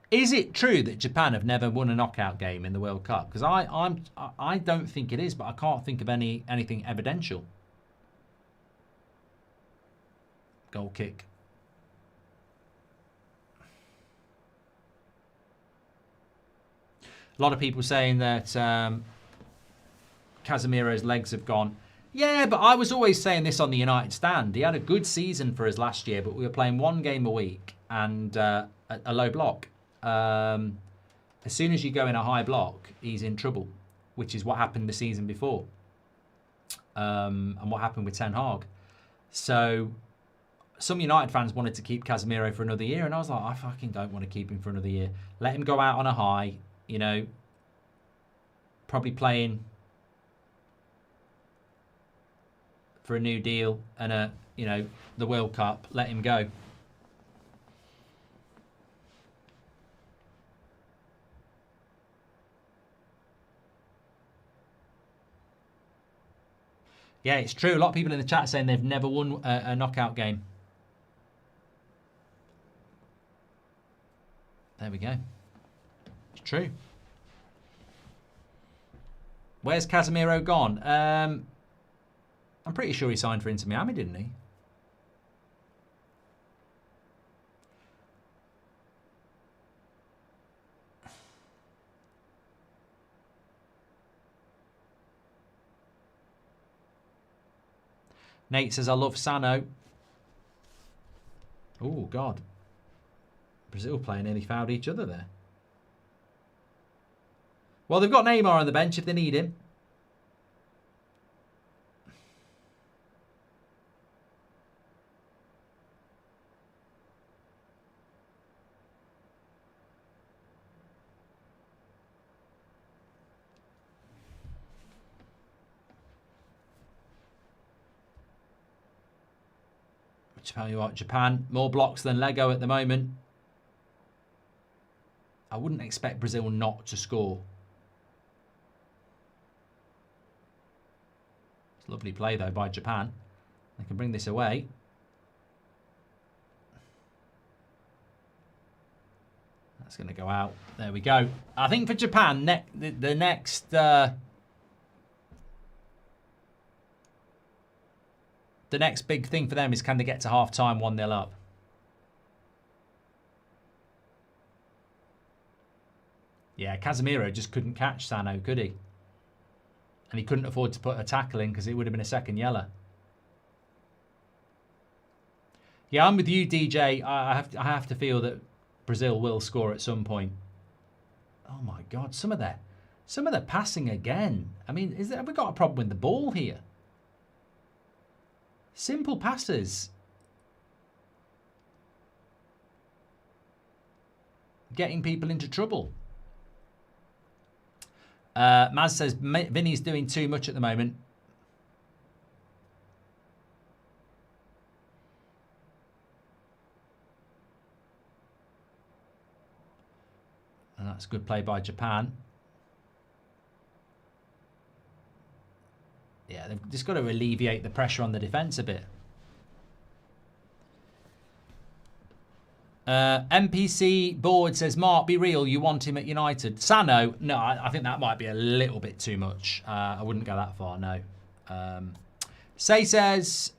Is it true that Japan have never won a knockout game in the World Cup? Because I don't think it is, but I can't think of anything evidential. Goal kick. A lot of people saying that Casemiro's legs have gone. Yeah, but I was always saying this on the United stand. He had a good season for us last year, but we were playing one game a week and a low block. As soon as you go in a high block, he's in trouble, which is what happened the season before, and what happened with Ten Hag. So some United fans wanted to keep Casemiro for another year, and I was like, I fucking don't want to keep him for another year. Let him go out on a high, you know, probably playing for a new deal and the World Cup. Let him go. Yeah, it's true. A lot of people in the chat are saying they've never won a knockout game. There we go. It's true. Where's Casemiro gone? I'm pretty sure he signed for Inter Miami, didn't he? Nate says, I love Sano. Oh, God. Brazil playing nearly fouled each other there. Well, they've got Neymar on the bench if they need him. Tell you what, Japan, more blocks than Lego at the moment. I wouldn't expect Brazil not to score. It's a lovely play, though, by Japan. They can bring this away. That's going to go out. There we go. I think for Japan, the next... The next big thing for them is can they get to half-time 1-0 up? Yeah, Casemiro just couldn't catch Sano, could he? And he couldn't afford to put a tackle in because it would have been a second yellow. Yeah, I'm with you, DJ. I have to feel that Brazil will score at some point. Oh my God, some of their passing again. I mean, have we got a problem with the ball here? Simple passes. Getting people into trouble. Maz says, Vinny's doing too much at the moment. And that's a good play by Japan. Yeah, they've just got to alleviate the pressure on the defence a bit. MPC board says, Mark, be real, you want him at United. Sano, no, I think that might be a little bit too much. I wouldn't go that far, no. Say says,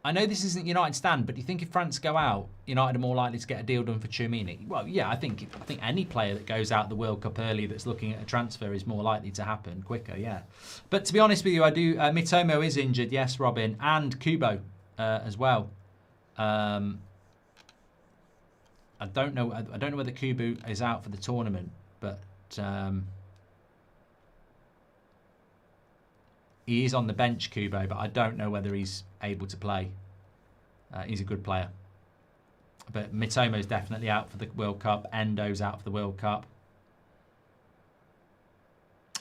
I know this isn't United stand, but do you think if France go out, United are more likely to get a deal done for Tchouaméni? Well, yeah, I think any player that goes out the World Cup early that's looking at a transfer is more likely to happen quicker, yeah. But to be honest with you, I do. Mitomo is injured, yes, Robin, and Kubo as well. I don't know. I don't know whether Kubo is out for the tournament, but he is on the bench, Kubo. But I don't know whether he's able to play. He's a good player, but Mitomo's definitely out for the World Cup. Endo's out for the World Cup.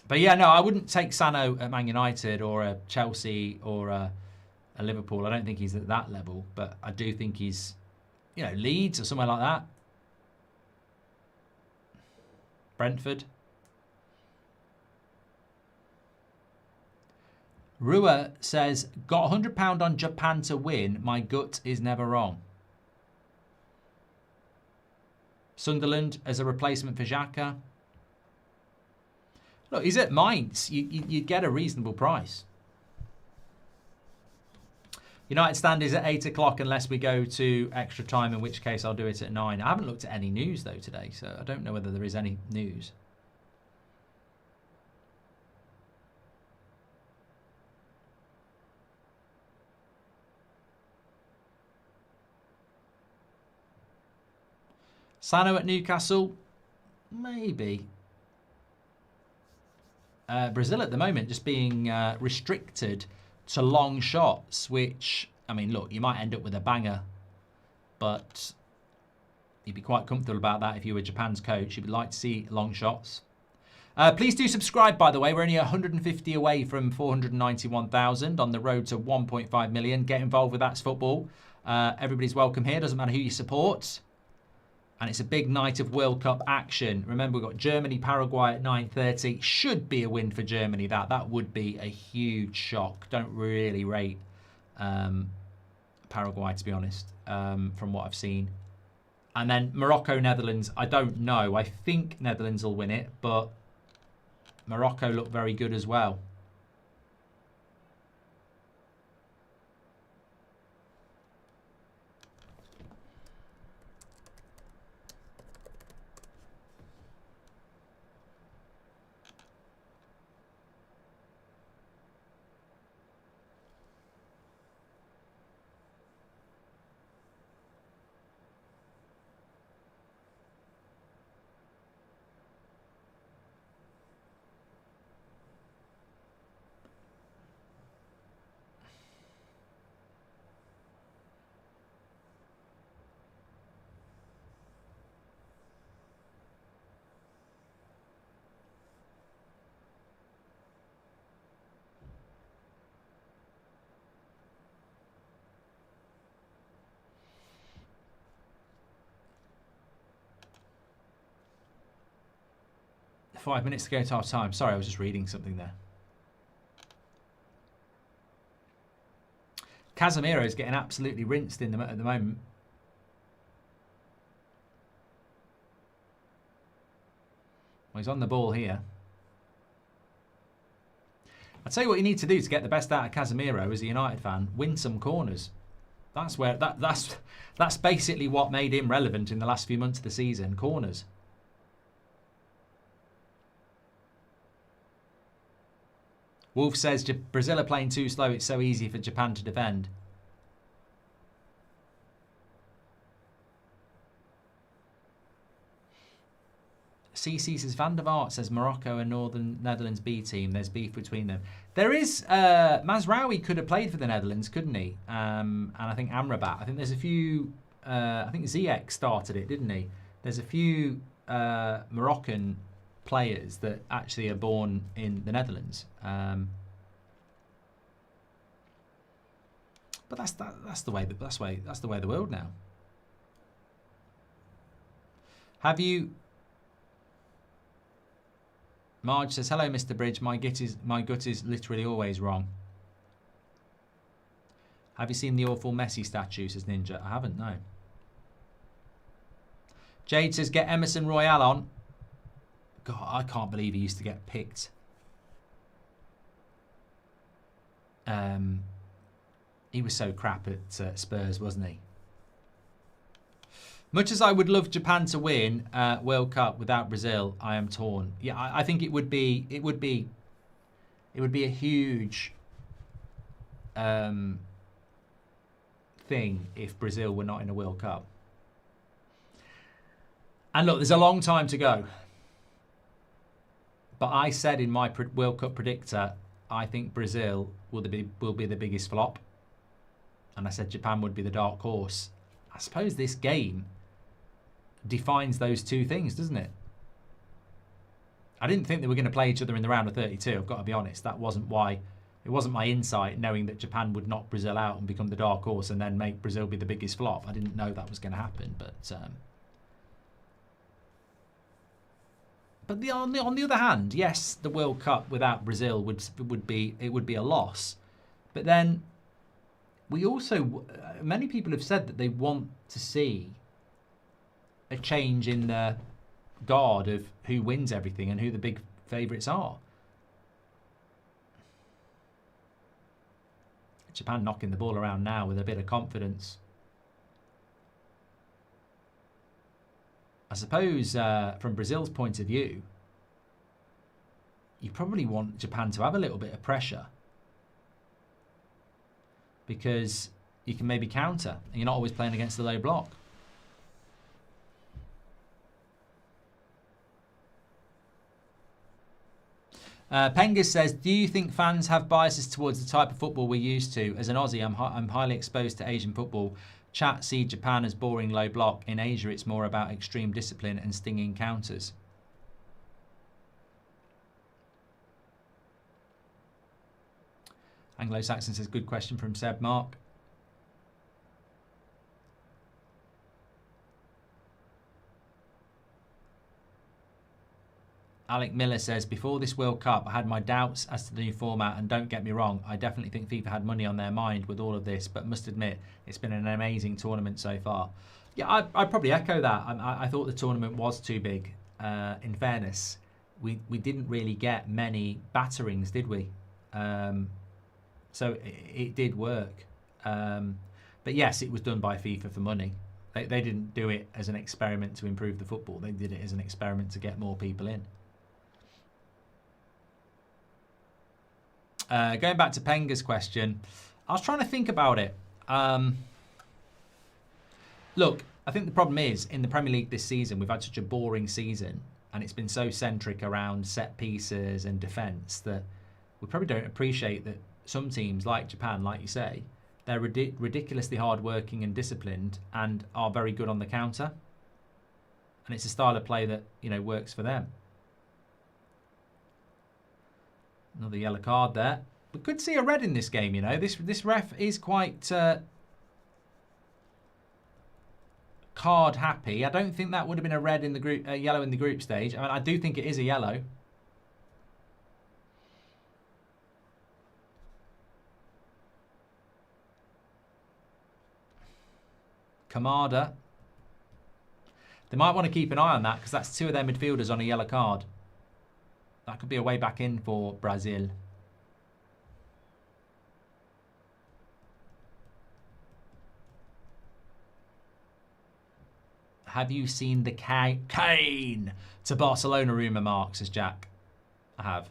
But yeah, no, I wouldn't take Sano at Man United or a Chelsea or a Liverpool. I don't think he's at that level, but I do think he's, Leeds or somewhere like that. Brentford. Rua says, got £100 on Japan to win. My gut is never wrong. Sunderland as a replacement for Xhaka. Look, he's at Mainz. You get a reasonable price. United stand is at 8 o'clock unless we go to extra time, in which case I'll do it at 9. I haven't looked at any news, though, today, so I don't know whether there is any news. Sano at Newcastle? Maybe. Brazil at the moment just being restricted to long shots, which, I mean, look, you might end up with a banger, but you'd be quite comfortable about that if you were Japan's coach. You'd like to see long shots. Please do subscribe, by the way. We're only 150 away from 491,000 on the road to 1.5 million. Get involved with That's Football. Everybody's welcome here. Doesn't matter who you support. And it's a big night of World Cup action. Remember, we've got Germany, Paraguay at 9:30. Should be a win for Germany. That would be a huge shock. Don't really rate Paraguay, to be honest, from what I've seen. And then Morocco, Netherlands. I don't know. I think Netherlands will win it, but Morocco look very good as well. Five minutes to go to half time. Sorry, I was just reading something there. Casemiro's getting absolutely rinsed at the moment. Well, he's on the ball here. I'll tell you what you need to do to get the best out of Casemiro as a United fan. Win some corners. That's where that's basically what made him relevant in the last few months of the season. Corners. Wolf says Brazil are playing too slow. It's so easy for Japan to defend. CC says Van der Vaart says Morocco and Northern Netherlands B team. There's beef between them. There is Mazraoui could have played for the Netherlands, couldn't he? And I think Amrabat. I think there's a few. I think Ziyech started it, didn't he? There's a few Moroccan players that actually are born in the Netherlands. But that's the way of the world now. Marge says, hello, Mr. Bridge. My gut is literally always wrong. Have you seen the awful Messi statue, says Ninja? I haven't, no. Jade says, get Emerson Royale on. God, I can't believe he used to get picked. He was so crap at Spurs, wasn't he? Much as I would love Japan to win World Cup without Brazil, I am torn. Yeah, I think it would be a huge thing if Brazil were not in a World Cup. And look, there's a long time to go. But I said in my World Cup predictor, I think Brazil will be the biggest flop. And I said Japan would be the dark horse. I suppose this game defines those two things, doesn't it? I didn't think they were going to play each other in the round of 32. I've got to be honest. That wasn't why. It wasn't my insight, knowing that Japan would knock Brazil out and become the dark horse and then make Brazil be the biggest flop. I didn't know that was going to happen. But on the other hand, yes, the World Cup without Brazil would be a loss. But then we also, many people have said that they want to see a change in the guard of who wins everything and who the big favourites are. Japan knocking the ball around now with a bit of confidence. I suppose from Brazil's point of view, you probably want Japan to have a little bit of pressure, because you can maybe counter and you're not always playing against the low block. Pengus says, do you think fans have biases towards the type of football we're used to? As an Aussie, I'm highly exposed to Asian football. Chat see Japan as boring low block. In Asia, it's more about extreme discipline and stinging counters. Anglo-Saxon says, good question from Seb Mark. Alec Miller says, before this World Cup, I had my doubts as to the new format, and don't get me wrong, I definitely think FIFA had money on their mind with all of this, but must admit, it's been an amazing tournament so far. Yeah, I'd probably echo that. I thought the tournament was too big. In fairness, we didn't really get many batterings, did we? So it did work. But yes, it was done by FIFA for money. They didn't do it as an experiment to improve the football. They did it as an experiment to get more people in. Going back to Penga's question, I was trying to think about it. Look, I think the problem is, in the Premier League this season, we've had such a boring season, and it's been so centric around set pieces and defence that we probably don't appreciate that some teams, like Japan, like you say, they're ridiculously hard-working and disciplined and are very good on the counter. And it's a style of play that, you know, works for them. Another yellow card there. We could see a red in this game, you know. This ref is quite card happy. I don't think that would have been a red in the group, yellow in the group stage. I mean, I do think it is a yellow. Kamada. They might want to keep an eye on that, because that's two of their midfielders on a yellow card. That could be a way back in for Brazil. Have you seen the Kane to Barcelona rumour, Mark, says Jack. I have.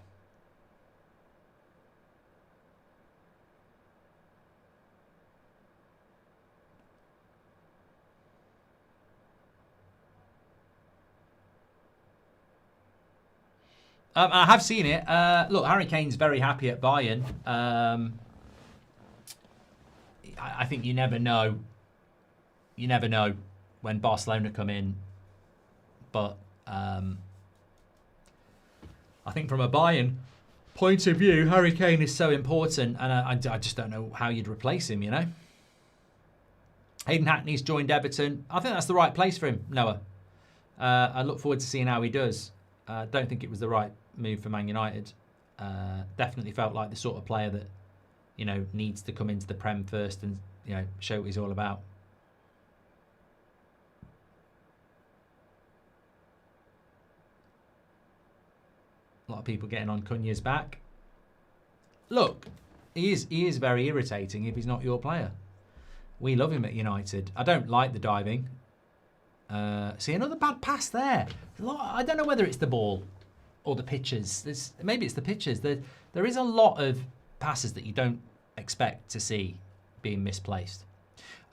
I have seen it. Look, Harry Kane's very happy at Bayern. I think you never know. You never know when Barcelona come in. But I think from a Bayern point of view, Harry Kane is so important. And I just don't know how you'd replace him, you know. Hayden Hackney's joined Everton. I think that's the right place for him, Noah. I look forward to seeing how he does. Don't think it was the right move for Man United. Definitely felt like the sort of player that, needs to come into the Prem first and, show what he's all about. A lot of people getting on Cunha's back. Look, he is very irritating if he's not your player. We love him at United. I don't like the diving. See, another bad pass there. I don't know whether it's the ball or the pitches. Maybe it's the pitches. There is a lot of passes that you don't expect to see being misplaced.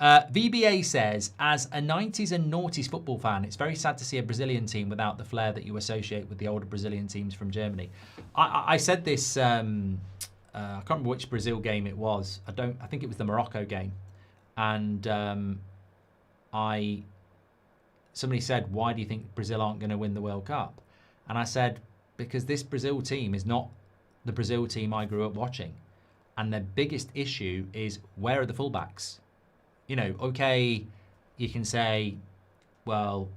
VBA says, as a 90s and noughties football fan, it's very sad to see a Brazilian team without the flair that you associate with the older Brazilian teams from Germany. I said this, I can't remember which Brazil game it was. I think it was the Morocco game. And somebody said, why do you think Brazil aren't going to win the World Cup? And I said, because this Brazil team is not the Brazil team I grew up watching. And their biggest issue is, where are the fullbacks? Okay, you can say, well,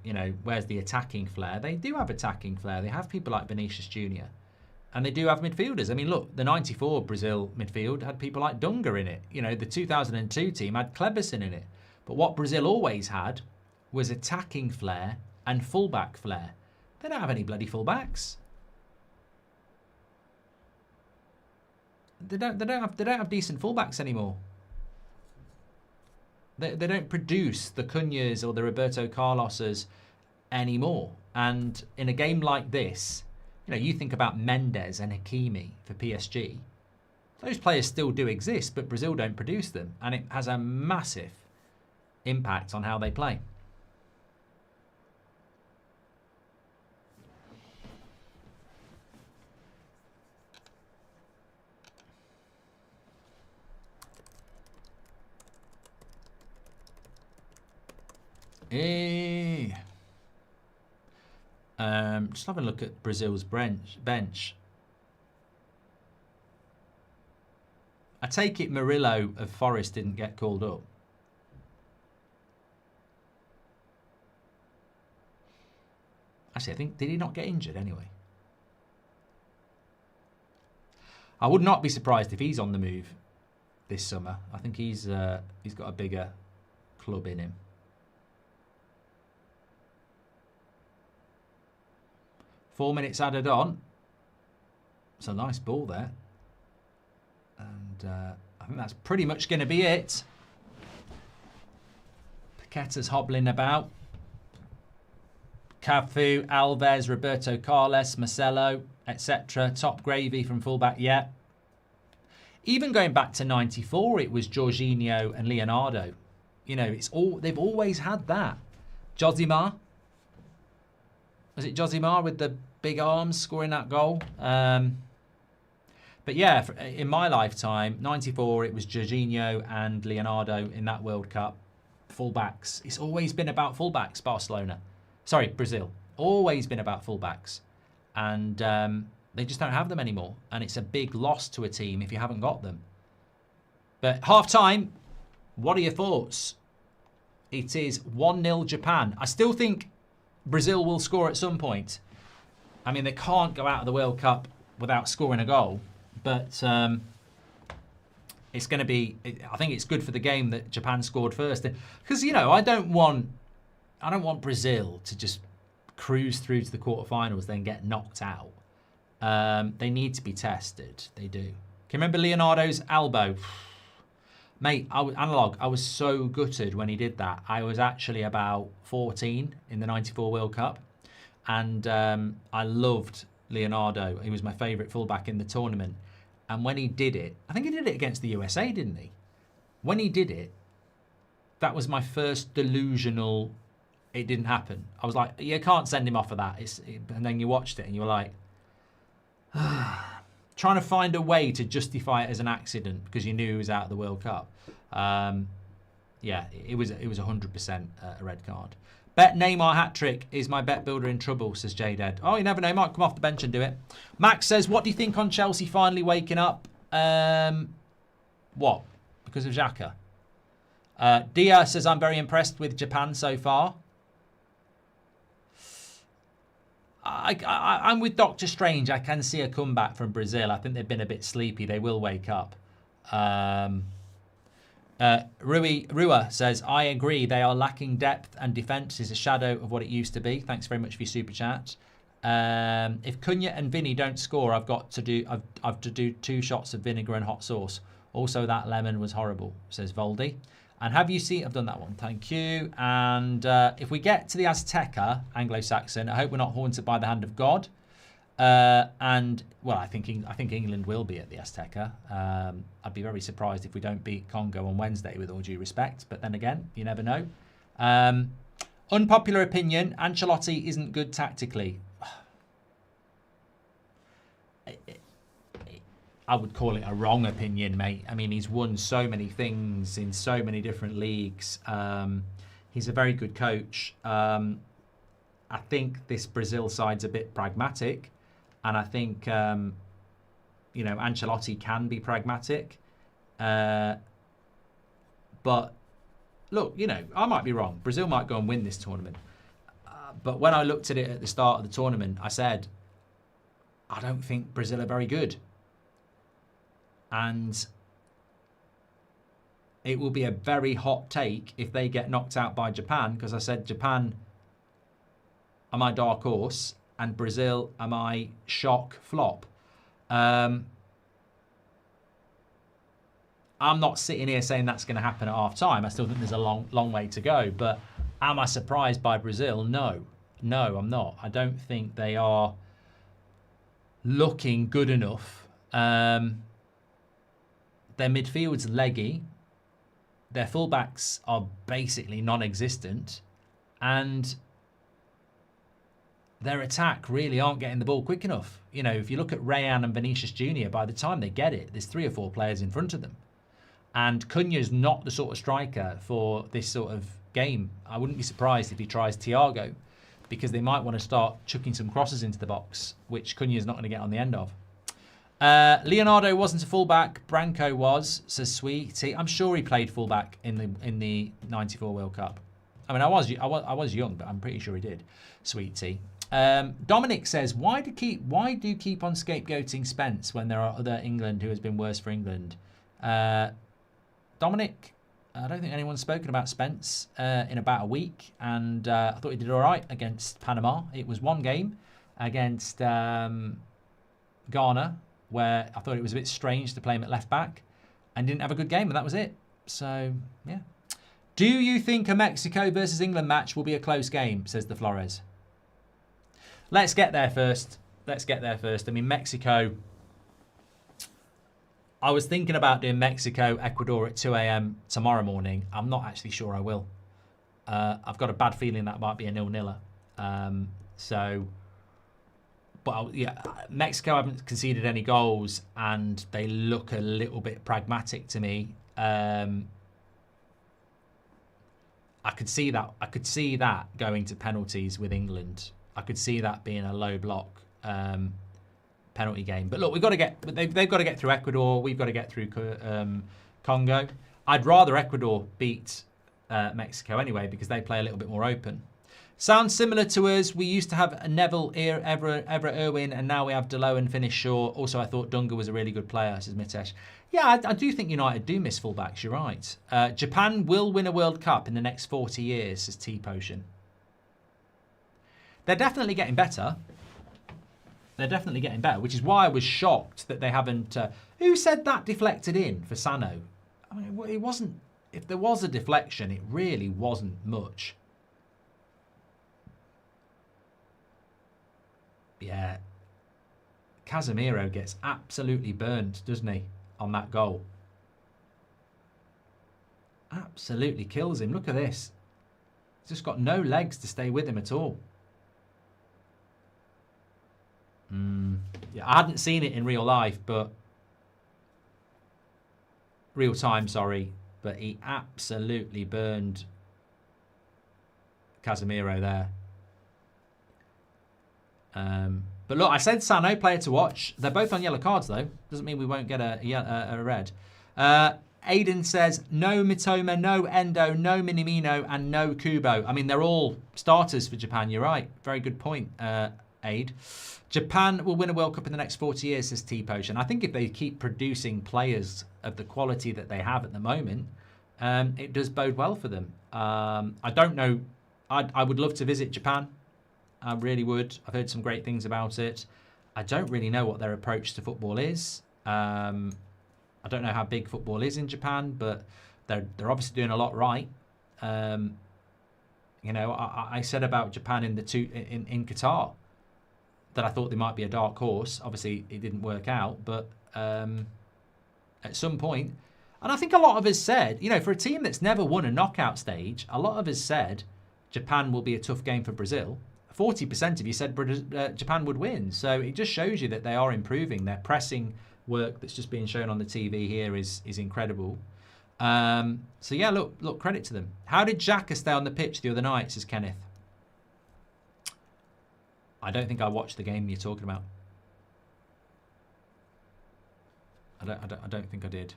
where's the attacking flair? They do have attacking flair. They have people like Vinicius Jr. And they do have midfielders. I mean, look, the 94 Brazil midfield had people like Dunga in it. The 2002 team had Kleberson in it. But what Brazil always had was attacking flair and fullback flair. They don't have any bloody fullbacks. They don't have decent fullbacks anymore. They don't produce the Cunhas or the Roberto Carloses anymore. And in a game like this, you think about Mendes and Hakimi for PSG. Those players still do exist, but Brazil don't produce them. And it has a massive impact on how they play. Just having a look at Brazil's bench. I take it Murillo of Forest didn't get called up. Actually, I think, did he not get injured anyway? I would not be surprised if he's on the move this summer. I think he's got a bigger club in him. 4 minutes added on. It's a nice ball there. And I think that's pretty much going to be it. Paqueta's hobbling about. Cafu, Alves, Roberto Carlos, Marcelo, etc. Top gravy from fullback, yeah. Even going back to 94, it was Jorginho and Leonardo. They've always had that. Josimar. Was it Josimar with the big arms scoring that goal? But yeah, in my lifetime, 94, it was Jorginho and Leonardo in that World Cup. Fullbacks. It's always been about fullbacks, Barcelona. Sorry, Brazil. Always been about fullbacks. And they just don't have them anymore. And it's a big loss to a team if you haven't got them. But half-time, what are your thoughts? It is 1-0 Japan. I still think Brazil will score at some point. I mean, they can't go out of the World Cup without scoring a goal. But it's going to be... I think it's good for the game that Japan scored first. Because, I don't want Brazil to just cruise through to the quarterfinals, then get knocked out. They need to be tested. They do. Can you remember Leonardo's elbow? Mate, I was so gutted when he did that. I was actually about 14 in the 94 World Cup. And I loved Leonardo. He was my favourite fullback in the tournament. And when he did it, I think he did it against the USA, didn't he? When he did it, that was my first delusional, it didn't happen. I was like, you can't send him off for that. And then you watched it and you were like, trying to find a way to justify it as an accident because you knew he was out of the World Cup. Yeah, it was 100% a red card. Bet Neymar hat-trick. Is my bet builder in trouble, says J-Dead. Oh, you never know. Might come off the bench and do it. Max says, what do you think on Chelsea finally waking up? What? Because of Xhaka? Dia says, I'm very impressed with Japan so far. I'm with Doctor Strange. I can see a comeback from Brazil. I think they've been a bit sleepy. They will wake up. Rua says, I agree. They are lacking depth and defence is a shadow of what it used to be. Thanks very much for your super chat. If Cunha and Vinny don't score, I've to do 2 shots of vinegar and hot sauce. Also, that lemon was horrible, says Voldy. And have you seen? I've done that one. Thank you. And if we get to the Azteca, Anglo-Saxon, I hope we're not haunted by the hand of God. And well, I think England will be at the Azteca. I'd be very surprised if we don't beat Congo on Wednesday, with all due respect. But then again, you never know. Unpopular opinion: Ancelotti isn't good tactically. I would call it a wrong opinion, mate. I mean, he's won so many things in so many different leagues. He's a very good coach. I think this Brazil side's a bit pragmatic. And I think, Ancelotti can be pragmatic. But, look, I might be wrong. Brazil might go and win this tournament. But when I looked at it at the start of the tournament, I said, I don't think Brazil are very good. And it will be a very hot take if they get knocked out by Japan, because I said Japan are my dark horse and Brazil are my shock flop. I'm not sitting here saying that's going to happen at half time. I still think there's a long way to go. But am I surprised by Brazil? No, I'm not. I don't think they are looking good enough. Their midfield's leggy. Their fullbacks are basically non-existent. And their attack really aren't getting the ball quick enough. If you look at Rayan and Vinicius Jr., by the time they get it, there's 3 or 4 players in front of them. And Cunha's not the sort of striker for this sort of game. I wouldn't be surprised if he tries Thiago, because they might want to start chucking some crosses into the box, which Cunha's not going to get on the end of. Leonardo wasn't a fullback. Branco was, says Sweetie. I'm sure he played fullback in the '94 World Cup. I mean, I was young, but I'm pretty sure he did. Sweetie. Dominic says, why do you keep on scapegoating Spence when there are other England who has been worse for England? Dominic, I don't think anyone's spoken about Spence in about a week, and I thought he did all right against Panama. It was one game against Ghana, where I thought it was a bit strange to play him at left back, and didn't have a good game, and that was it. So, yeah. Do you think a Mexico versus England match will be a close game, says the Flores? Let's get there first. I mean, Mexico, I was thinking about doing Mexico, Ecuador at 2 a.m. tomorrow morning. I'm not actually sure I will. I've got a bad feeling that might be a 0-0. Mexico haven't conceded any goals, and they look a little bit pragmatic to me. I could see that going to penalties with England. I could see that being a low block penalty game. But look, they've got to get through Ecuador. We've got to get through Congo. I'd rather Ecuador beat Mexico anyway, because they play a little bit more open. Sounds similar to us. We used to have a Neville, Everett Irwin, and now we have Delo and Finney Shaw. Also, I thought Dunga was a really good player, says Mitesh. Yeah, I do think United do miss fullbacks. You're right. Japan will win a World Cup in the next 40 years, says T-Potion. They're definitely getting better. Which is why I was shocked that they haven't... who said that deflected in for Sano? I mean, it wasn't... If there was a deflection, it really wasn't much. Yeah. Casemiro gets absolutely burnt, doesn't he, on that goal? Absolutely kills him. Look at this. He's just got no legs to stay with him at all. Yeah, I hadn't seen it in real life, but... Real time, sorry. But he absolutely burned Casemiro there. But look, I said Sano, player to watch. They're both on yellow cards, though. Doesn't mean we won't get a red. Aiden says, no Mitoma, no Endo, no Minamino, and no Kubo. I mean, they're all starters for Japan. You're right. Very good point, Aid. Japan will win a World Cup in the next 40 years, says T-Potion. I think if they keep producing players of the quality that they have at the moment, it does bode well for them. I don't know. I would love to visit Japan. I really would. I've heard some great things about it. I don't really know what their approach to football is. I don't know how big football is in Japan, but they're obviously doing a lot right. You know, I said about Japan in Qatar that I thought they might be a dark horse. Obviously, it didn't work out, but at some point, and I think a lot of us said, you know, for a team that's never won a knockout stage, a lot of us said Japan will be a tough game for Brazil. 40% of you said Japan would win. So it just shows you that they are improving. Their pressing work that's just being shown on the TV here is incredible. So yeah, look, credit to them. How did Xhaka stay on the pitch the other night, says Kenneth? I don't think I watched the game you're talking about. I don't think I did.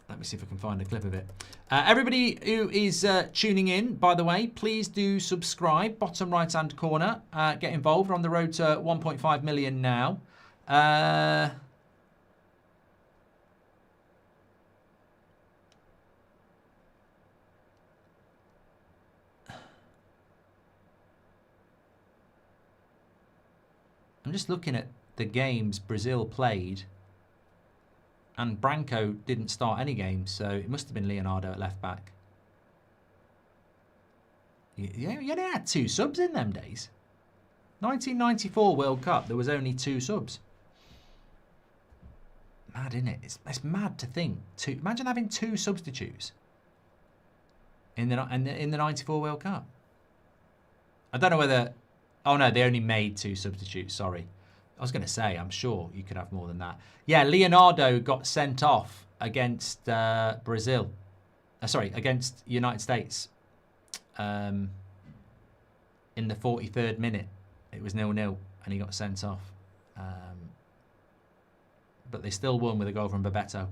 Let me see if I can find a clip of it. Everybody who is tuning in, by the way, please do subscribe. Bottom right-hand corner. Get involved. We're on the road to 1.5 million now. I'm just looking at the games Brazil played. And Branco didn't start any games, so it must have been Leonardo at left back. You only had 2 subs in them days. 1994 World Cup, there was only 2 subs. Mad, isn't it? It's mad to think. Imagine having 2 substitutes in the 94 World Cup. I don't know whether... Oh, no, they only made 2 substitutes, sorry. I was going to say, I'm sure you could have more than that. Yeah, Leonardo got sent off against Brazil. Against United States. In the 43rd minute. It was 0-0 and he got sent off. But they still won with a goal from Bebeto.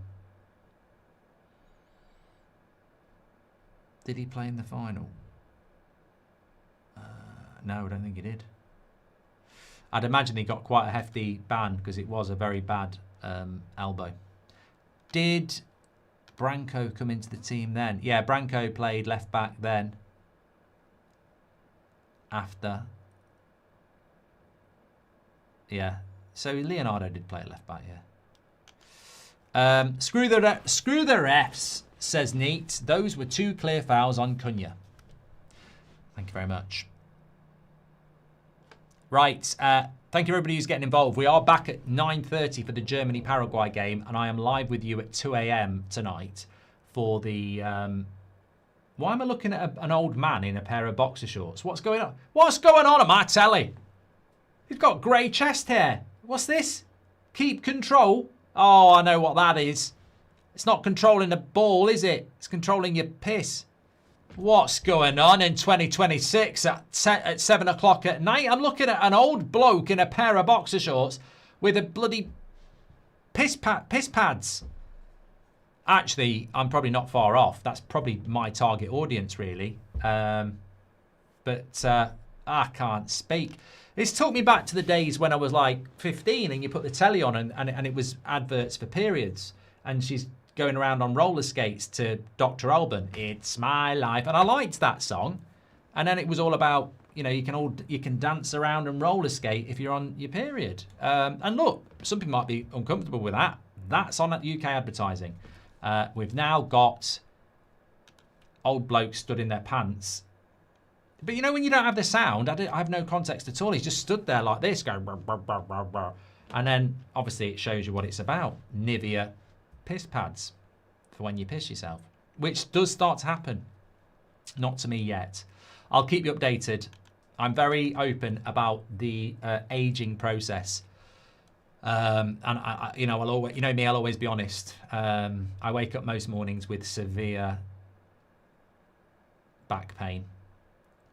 Did he play in the final? No, I don't think he did. I'd imagine he got quite a hefty ban because it was a very bad elbow. Did Branco come into the team then? Yeah, Branco played left back then. After. Yeah. So Leonardo did play at left back, yeah. Screw the refs, says Neat. Those were 2 clear fouls on Cunha. Thank you very much. Right, thank you everybody who's getting involved. We are back at 9:30 for the Germany-Paraguay game, and I am live with you at 2 a.m. tonight for the... Why am I looking at an old man in a pair of boxer shorts? What's going on? What's going on at my telly? He's got grey chest hair. What's this? Keep control. Oh, I know what that is. It's not controlling the ball, is it? It's controlling your piss. What's going on in 2026 at 7 o'clock at night? I'm looking at an old bloke in a pair of boxer shorts with a bloody piss pads. Actually, I'm probably not far off. That's probably my target audience, really. But I can't speak. This took me back to the days when I was like 15 and you put the telly on and it was adverts for periods. And she's going around on roller skates to Dr. Alban. It's my life. And I liked that song. And then it was all about, you know, you can dance around and roller skate if you're on your period. And look, some people might be uncomfortable with that. That's on UK advertising. We've now got old blokes stood in their pants. But you know, when you don't have the sound, I have no context at all. He's just stood there like this, going, brr, brr, brr, brr, brr. And then obviously it shows you what it's about. Nivea piss pads for when you piss yourself, which does start to happen. Not to me yet. I'll keep you updated. I'm very open about the aging process. And I'll always, you know me, I'll always be honest. I wake up most mornings with severe back pain.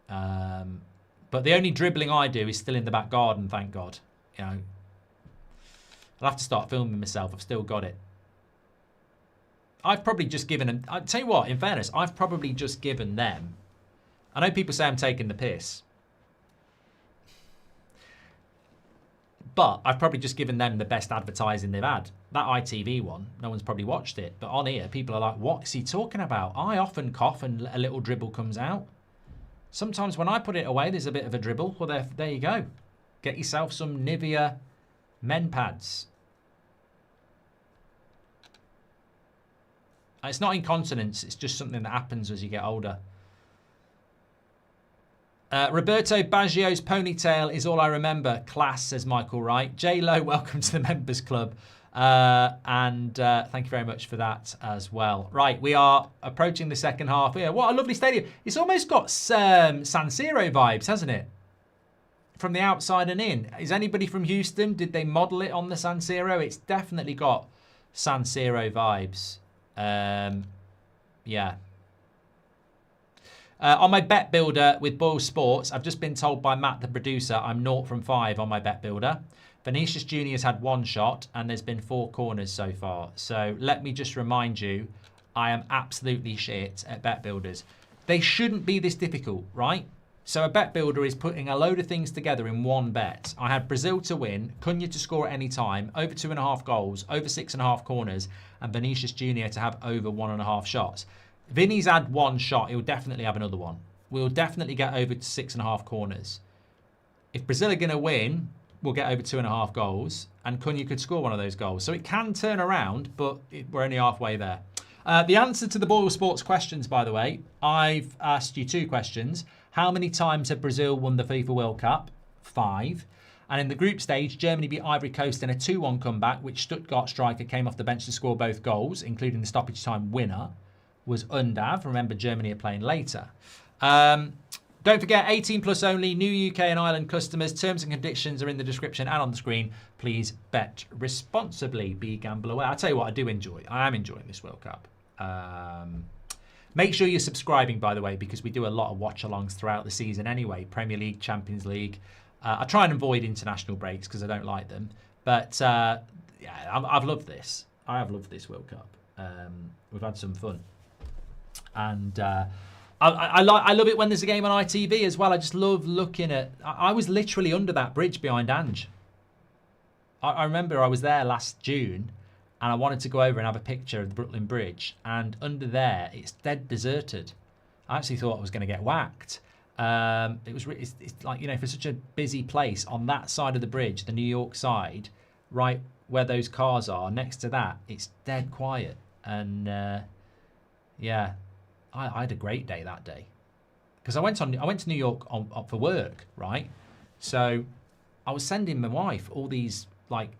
But the only dribbling I do is still in the back garden, thank God. You know, I'll have to start filming myself. I've still got it. I've probably just given them, I'll tell you what, in fairness, I've probably just given them, I know people say I'm taking the piss, but I've probably just given them the best advertising they've had. That ITV one, no one's probably watched it, but on here, people are like, what is he talking about? I often cough and a little dribble comes out. Sometimes when I put it away, there's a bit of a dribble. Well, there you go. Get yourself some Nivea men pads. It's not incontinence, it's just something that happens as you get older. Roberto Baggio's ponytail is all I remember. Class, says Michael Wright. J-Lo, welcome to the members club. And thank you very much for that as well. Right, we are approaching the second half here. What a lovely stadium. It's almost got San Siro vibes, hasn't it? From the outside and in. Is anybody from Houston? Did they model it on the San Siro? It's definitely got San Siro vibes. Yeah. On my bet builder with Boyle Sports, I've just been told by Matt, the producer, I'm 0 from 5 on my bet builder. Vinicius Junior's had 1 shot and there's been 4 corners so far. So let me just remind you, I am absolutely shit at bet builders. They shouldn't be this difficult, right? So a bet builder is putting a load of things together in one bet. I had Brazil to win, Cunha to score at any time, over 2.5 goals, over 6.5 corners, and Vinicius Junior to have over 1.5 shots. Vinny's had 1 shot, he'll definitely have another one. We'll definitely get over to 6.5 corners. If Brazil are going to win, we'll get over 2.5 goals, and Cunha could score one of those goals. So it can turn around, but we're only halfway there. The answer to the Boyle Sports questions, by the way, I've asked you 2 questions. How many times have Brazil won the FIFA World Cup? 5. And in the group stage, Germany beat Ivory Coast in a 2-1 comeback, which Stuttgart striker came off the bench to score both goals, including the stoppage time winner, was Undav. Remember, Germany are playing later. Don't forget, 18 plus only, new UK and Ireland customers. Terms and conditions are in the description and on the screen. Please bet responsibly. Be gamble aware. I'll tell you what, I do enjoy. I am enjoying this World Cup. Make sure you're subscribing, by the way, because we do a lot of watch-alongs throughout the season anyway. Premier League, Champions League. I try and avoid international breaks because I don't like them. But yeah, I've loved this. I have loved this World Cup. We've had some fun. And I love it when there's a game on ITV as well. I just love looking at... I was literally under that bridge behind Ange. I remember I was there last June and I wanted to go over and have a picture of the Brooklyn Bridge. And under there, it's dead deserted. I actually thought I was going to get whacked. It's like, you know, for such a busy place, on that side of the bridge, the New York side, right where those cars are, next to that, it's dead quiet. And yeah, I had a great day that day. Because I went to New York for work, right? So I was sending my wife all these like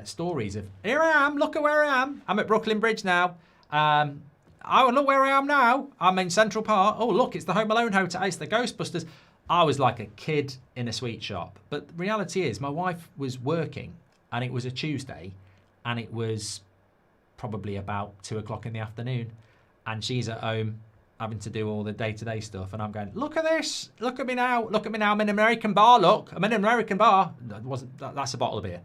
stories of, here I am, look at where I am. I'm at Brooklyn Bridge now. Oh, look where I am now. I'm in Central Park. Oh, look, it's the Home Alone Hotel. It's the Ghostbusters. I was like a kid in a sweet shop. But the reality is, my wife was working, and it was a Tuesday, and it was probably about 2 o'clock in the afternoon, and she's at home having to do all the day-to-day stuff, and I'm going, look at this. Look at me now. Look at me now. I'm in an American bar. Look, I'm in an American bar. That's a bottle of beer.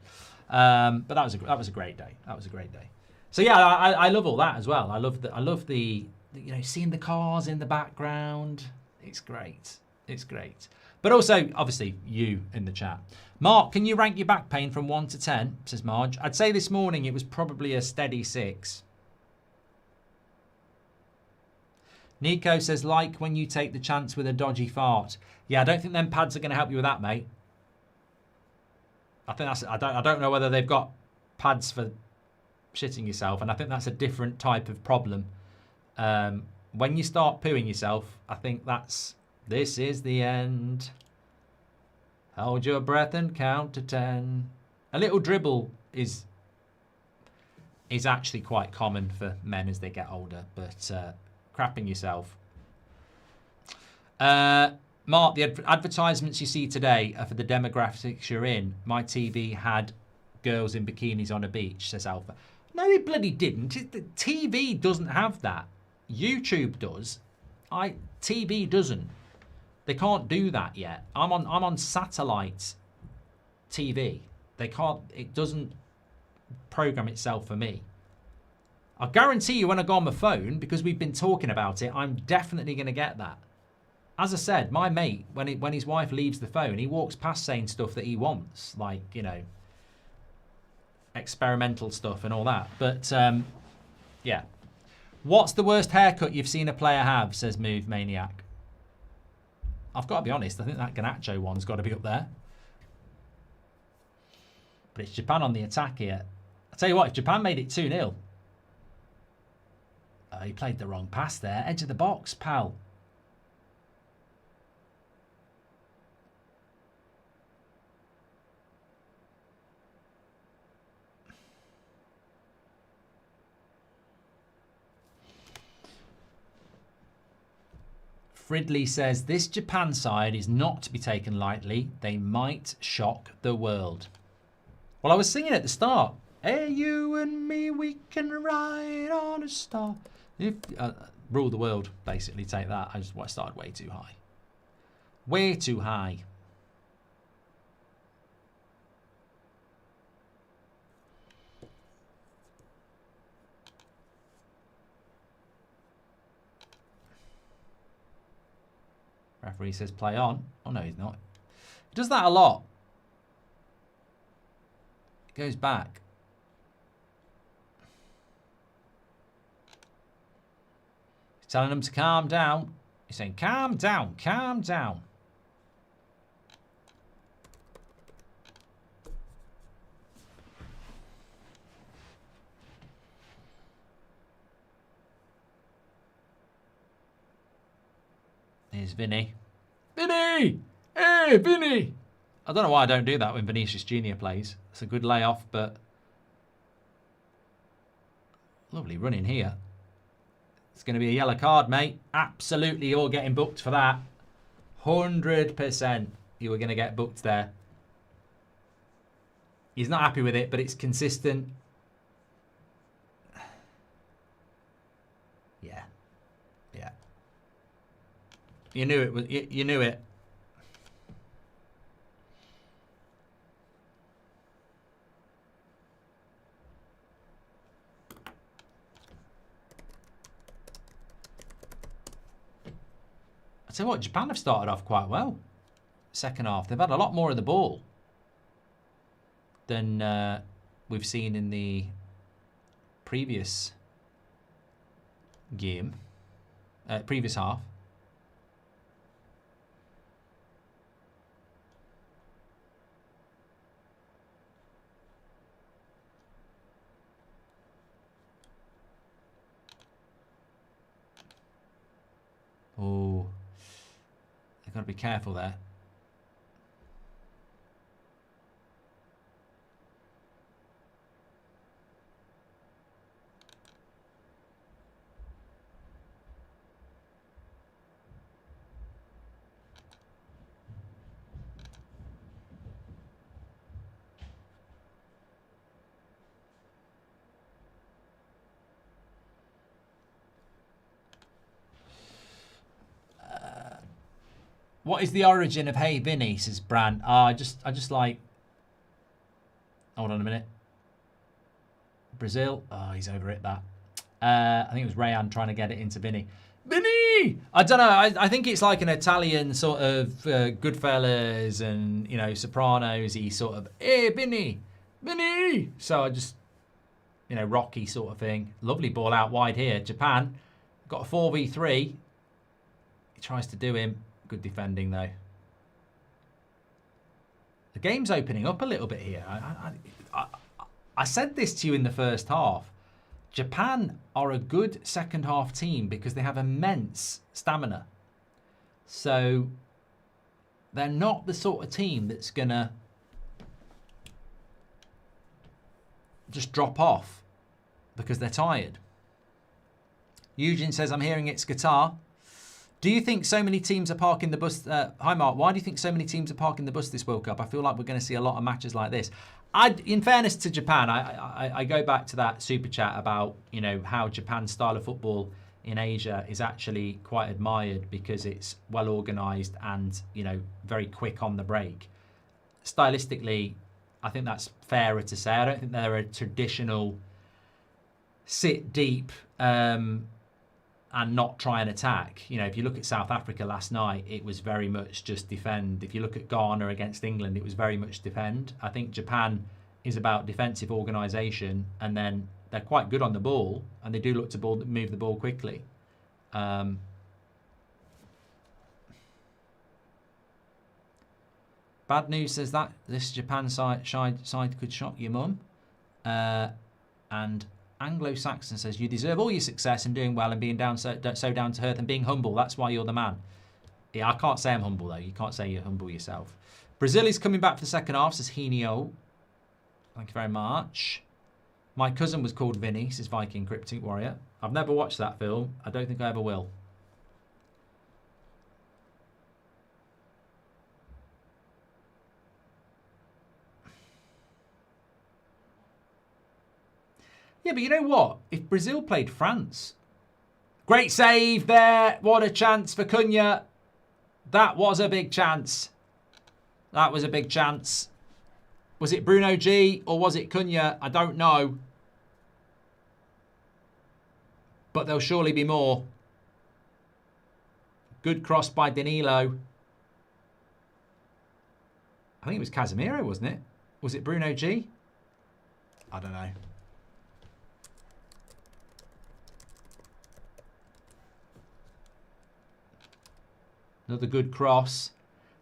But that was a great day. That was a great day. So yeah, I love all that as well. I love the you know, seeing the cars in the background. It's great. It's great. But also, obviously, you in the chat. Mark, can you rank your back pain from 1 to 10? Says Marge. I'd say this morning it was probably a steady 6. Nico says, like when you take the chance with a dodgy fart. Yeah, I don't think them pads are going to help you with that, mate. I think that's. I don't know whether they've got pads for shitting yourself, and I think that's a different type of problem. When you start pooing yourself, I think this is the end. Hold your breath and count to 10. A little dribble is actually quite common for men as they get older, but crapping yourself. Mark, the advertisements you see today are for the demographics you're in. My TV had girls in bikinis on a beach, says Alpha. No, they bloody didn't. The TV doesn't have that. YouTube does. TV doesn't. They can't do that yet. I'm on satellite TV. They can't. It doesn't program itself for me. I guarantee you when I go on my phone, because we've been talking about it, I'm definitely going to get that. As I said, my mate, when his wife leaves the phone, he walks past saying stuff that he wants, like, you know, experimental stuff and all that. But, yeah. What's the worst haircut you've seen a player have, says Move Maniac. I've got to be honest, I think that Garnacho one's got to be up there. But it's Japan on the attack here. I'll tell you what, if Japan made it 2-0... Oh, he played the wrong pass there. Edge of the box, pal. Fridley says, this Japan side is not to be taken lightly. They might shock the world. Well, I was singing at the start. Hey, you and me, we can ride on a star. If rule the world, basically, take that. I started way too high. Way too high. Referee says play on. Oh, no, he's not. He does that a lot. It goes back. He's telling them to calm down. He's saying, calm down, calm down. Here's Vinny. Vinny! Hey, Vinny! I don't know why I don't do that when Vinicius Jr. plays. It's a good layoff, but... Lovely running here. It's going to be a yellow card, mate. Absolutely, you're getting booked for that. 100% you were going to get booked there. He's not happy with it, but it's consistent. Yeah. Yeah. You knew it was. You knew it. I tell you what, Japan have started off quite well. Second half, they've had a lot more of the ball than we've seen in the previous game, previous half. Oh, they've got to be careful there. What is the origin of Hey Vinny, says Bran? I just like... Hold on a minute. Brazil. Oh, he's over it, that. I think it was Rayan trying to get it into Vinny. Vinny! I don't know. I think it's like an Italian sort of Goodfellas and, you know, Sopranos-y sort of, hey, Vinny! Vinny! So I just, you know, Rocky sort of thing. Lovely ball out wide here. Japan got a 4v3. He tries to do him. Good defending, though. The game's opening up a little bit here. I said this to you in the first half. Japan are a good second half team because they have immense stamina. So they're not the sort of team that's going to just drop off because they're tired. Eugene says, I'm hearing it's Qatar. Do you think so many teams are parking the bus? Hi, Mark. Why do you think so many teams are parking the bus this World Cup? I feel like we're going to see a lot of matches like this. In fairness to Japan, I go back to that super chat about, you know, how Japan's style of football in Asia is actually quite admired because it's well organised and, you know, very quick on the break. Stylistically, I think that's fairer to say. I don't think they're a traditional sit deep and not try and attack. You know, if you look at South Africa last night, it was very much just defend. If you look at Ghana against England, it was very much defend. I think Japan is about defensive organisation, and then they're quite good on the ball, and they do look to move the ball quickly. Bad news says that this Japan side could shock your mum. And Anglo-Saxon says, you deserve all your success and doing well and being so down to earth and being humble. That's why you're the man. Yeah, I can't say I'm humble, though. You can't say you're humble yourself. Brazil is coming back for the second half, says Henio. Thank you very much. My cousin was called Vinny, says Viking Cryptic Warrior. I've never watched that film. I don't think I ever will. Yeah, but you know what? If Brazil played France... Great save there. What a chance for Cunha. That was a big chance. That was a big chance. Was it Bruno G or was it Cunha? I don't know. But there'll surely be more. Good cross by Danilo. I think it was Casemiro, wasn't it? Was it Bruno G? I don't know. Another good cross.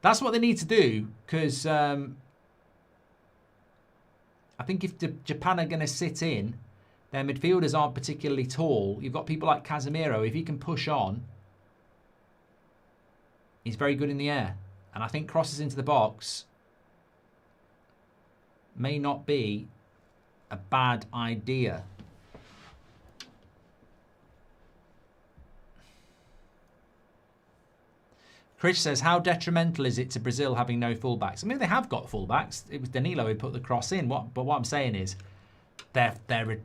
That's what they need to do, because I think if Japan are going to sit in, their midfielders aren't particularly tall. You've got people like Casemiro. If he can push on, he's very good in the air. And I think crosses into the box may not be a bad idea. Chris says, how detrimental is it to Brazil having no fullbacks? I mean, they have got fullbacks. It was Danilo who put the cross in. But what I'm saying is their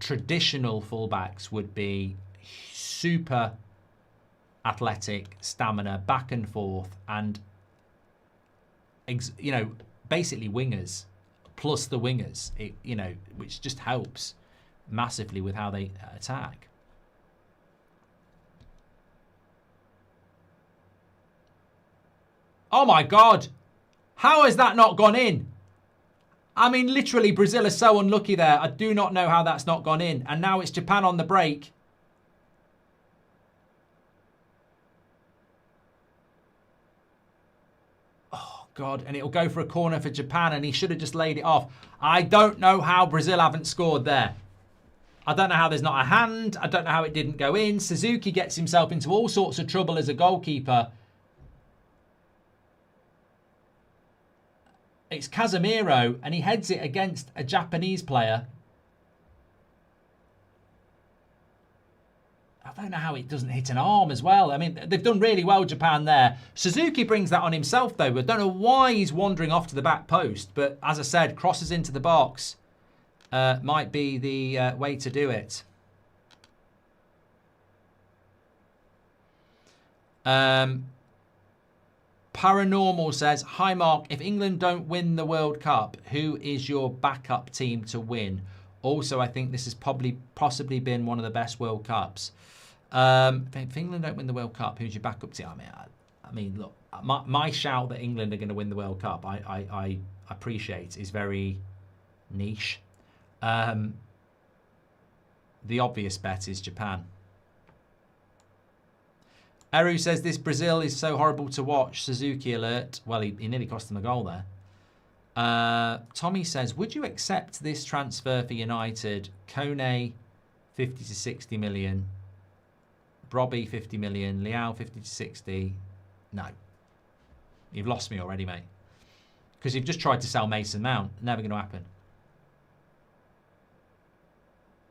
traditional fullbacks would be super athletic, stamina, back and forth, and, you know, basically wingers, plus the wingers, you know, which just helps massively with how they attack. Oh my God. How has that not gone in? I mean, literally, Brazil are so unlucky there. I do not know how that's not gone in. And now it's Japan on the break. Oh, God. And it'll go for a corner for Japan, and he should have just laid it off. I don't know how Brazil haven't scored there. I don't know how there's not a hand. I don't know how it didn't go in. Suzuki gets himself into all sorts of trouble as a goalkeeper. It's Casemiro, and he heads it against a Japanese player. I don't know how it doesn't hit an arm as well. I mean, they've done really well, Japan, there. Suzuki brings that on himself, though. I don't know why he's wandering off to the back post. But as I said, crosses into the box might be the way to do it. Paranormal says, hi Mark, if England don't win the World Cup, who is your backup team to win? Also, I think this has possibly been one of the best World Cups. If England don't win the World Cup, who's your backup team? I mean, look, my shout that England are going to win the World Cup, I appreciate, is very niche. The obvious bet is Japan. Eru says, this Brazil is so horrible to watch. Suzuki alert. Well, he nearly cost them a goal there. Tommy says, would you accept this transfer for United? Kone, 50 to 60 million. Brobby, 50 million. Leao, 50 to 60. No. You've lost me already, mate. Because you've just tried to sell Mason Mount. Never going to happen.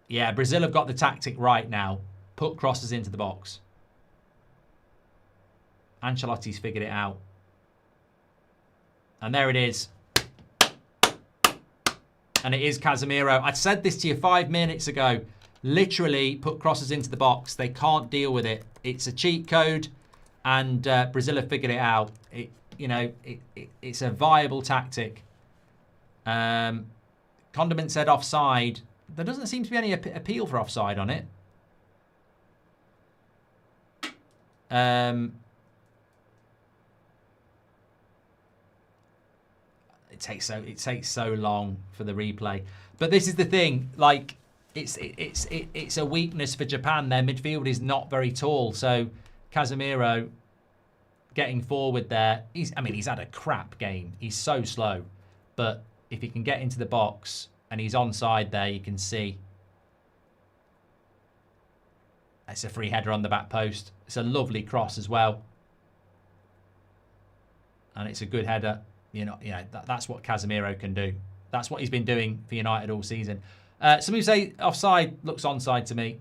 Yeah, Brazil have got the tactic right now. Put crosses into the box. Ancelotti's figured it out. And there it is. And it is Casemiro. I said this to you 5 minutes ago. Literally put crosses into the box. They can't deal with it. It's a cheat code. And Brazil have figured it out. It's a viable tactic. Condiment said offside. There doesn't seem to be any appeal for offside on it. It takes so long for the replay. But this is the thing, like it's a weakness for Japan. Their midfield is not very tall, so Casemiro getting forward there. He's had a crap game. He's so slow, but if he can get into the box and he's onside there, you can see it's a free header on the back post. It's a lovely cross as well, and it's a good header. That's what Casemiro can do. That's what he's been doing for United all season. Some who say offside, looks onside to me.